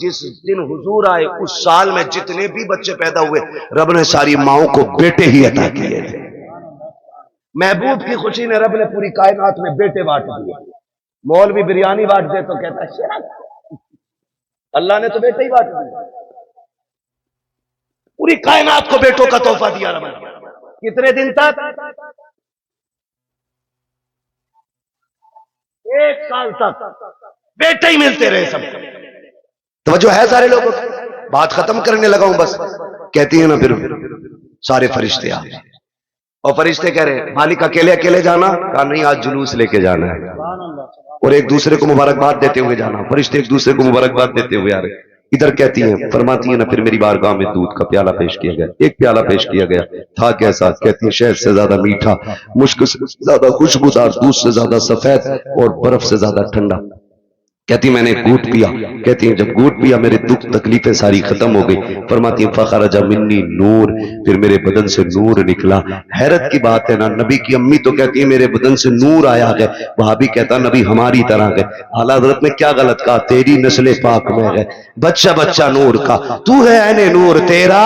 جس دن حضور آئے اس سال میں جتنے بھی بچے پیدا ہوئے رب نے ساری ماؤں کو بیٹے ہی عطا کیے تھے. محبوب کی خوشی نے رب نے پوری کائنات میں بیٹے بانٹ دیے. مولوی بریانی بانٹ دے تو کہتا ہے شرک, اللہ نے تو بیٹے ہی بانٹ دیے. پوری کائنات کو بیٹوں کا تحفہ دیا رب نے. کتنے دن تک؟ 1 سال تک بیٹے ہی ملتے رہے سب کو. توجہ ہے سارے لوگوں, بات ختم کرنے لگا ہوں بس. کہتی ہیں نا پھر سارے فرشتے آ گئے اور فرشتے کہہ رہے مالک اکیلے اکیلے جانا؟ کہا نہیں, آج جلوس لے کے جانا ہے اور ایک دوسرے کو مبارکباد دیتے ہوئے جانا. فرشتے ایک دوسرے کو مبارکباد دیتے ہوئے آ رہے. ادھر کہتی ہیں فرماتی ہیں نا پھر میری بارگاہ میں دودھ کا پیالہ پیش کیا گیا. ایک پیالہ پیش کیا گیا, تھا کیسا؟ کہتی ہیں شہد سے زیادہ میٹھا, مشک سے زیادہ خوشبودار, دودھ سے زیادہ سفید اور برف سے زیادہ ٹھنڈا. کہتی میں نے گھوٹ پیا. کہتی ہیں جب گھوٹ پیا میرے دکھ تکلیفیں ساری ختم ہو گئی. فرماتی ہیں فخرج منی نور, پھر میرے بدن سے نور نکلا. حیرت کی بات ہے نا, نبی کی امی تو کہتی ہے میرے بدن سے نور آیا ہے, وہاں بھی کہتا نبی ہماری طرح ہے. اعلیٰ حضرت نے کیا غلط کہا؟ تیری نسل پاک میں ہے بچہ بچہ نور کا, تو ہے عین نور, تیرا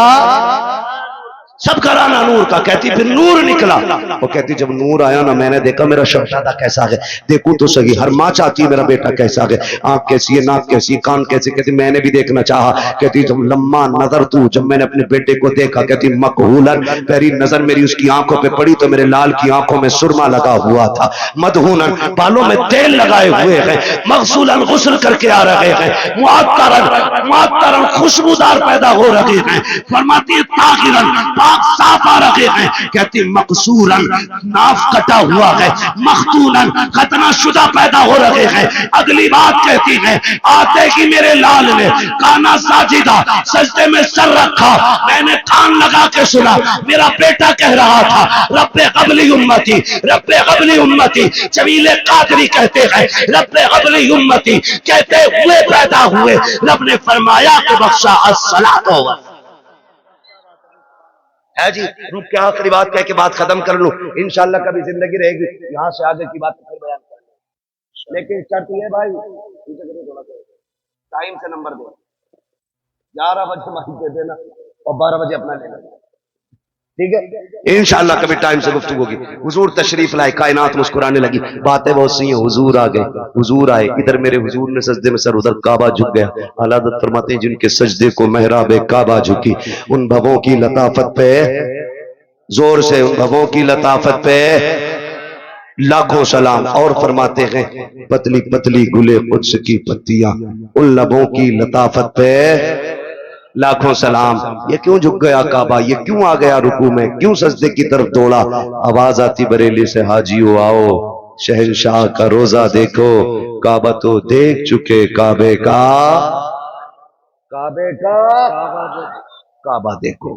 سب گھرانہ نور کا. کہتی پھر نور نکلا. وہ کہتی جب نور آیا نا میں نے دیکھا میرا شہزادہ کیسا ہے, دیکھوں تو صحیح, ہر ماں چاہتی ہے میرا بیٹا کیسا ہے, آنکھ کیسی ہے, ناک کیسی ہے, کان کیسے. کہتی میں نے بھی دیکھنا چاہا. کہتی جب لما نظر تو, جب میں نے اپنے بیٹے کو دیکھا, کہتی مقہولن, پہلی نظر میری اس کی آنکھوں پہ پڑی تو میرے لال کی آنکھوں میں سرما لگا ہوا تھا, مدہونن, بالوں میں تیل لگائے ہوئے ہیں, مغسولن, غسل کر کے آ رہے ہیں, معطرن, خوشبودار پیدا ہو رہے ہیں. فرماتی ہے طاہرن, صاف آ رہے ہیں. کہتی مقصورن, ناف کٹا ہوا ہے, مختونن, ختنہ شدہ پیدا ہو رہے ہیں. اگلی بات کہتی ہے آتے ہی میرے لال نے کانا ساجدہ, سجدے میں سر رکھا. میں نے کان لگا کے سنا, میرا بیٹا کہہ رہا تھا رب قبلی امتی, رب قبلی امتی. جمیل قادری کہتے ہیں رب قبلی امتی, کہتے ہوئے پیدا ہوئے. رب نے فرمایا کہ بخشا الصلاۃ ہے جی. روح کے آخری بات کہہ کے بات ختم کر لوں, انشاءاللہ کبھی زندگی رہے گی یہاں سے آگے کی بات پھر بیان کریں. لیکن شرط یہ بھائی ٹائم سے نمبر دے, 11 بجے ماہی دے دینا اور 12 بجے اپنا لینا, ٹھیک ہے. انشاءاللہ کبھی ٹائم سے گفتگو ہوگی. حضور تشریف لائے, کائنات مسکرانے لگی, باتیں بہت سی ہیں. حضور آ گئے, حضور آئے, ادھر میرے حضور نے سجدے میں سر, ادھر کعبہ جھک گیا. اعلیٰ حضرت فرماتے ہیں جن کے سجدے کو محراب کعبہ جھکی, ان بھووں کی لطافت پہ, زور سے, ان بھووں کی لطافت پہ لاکھوں سلام. اور فرماتے ہیں پتلی پتلی گلے قدس کی پتیاں, ان لبوں کی لطافت پہ لاکھوں سلام. یہ کیوں جھک گیا کعبہ, یہ کیوں آ گیا رکوع میں, کیوں سجدے کی طرف دوڑا؟ آواز آتی بریلی سے حاجیو آؤ, شہنشاہ کا روزہ دیکھو, کعبہ تو دیکھ چکے, کعبے کا کعبہ دیکھو.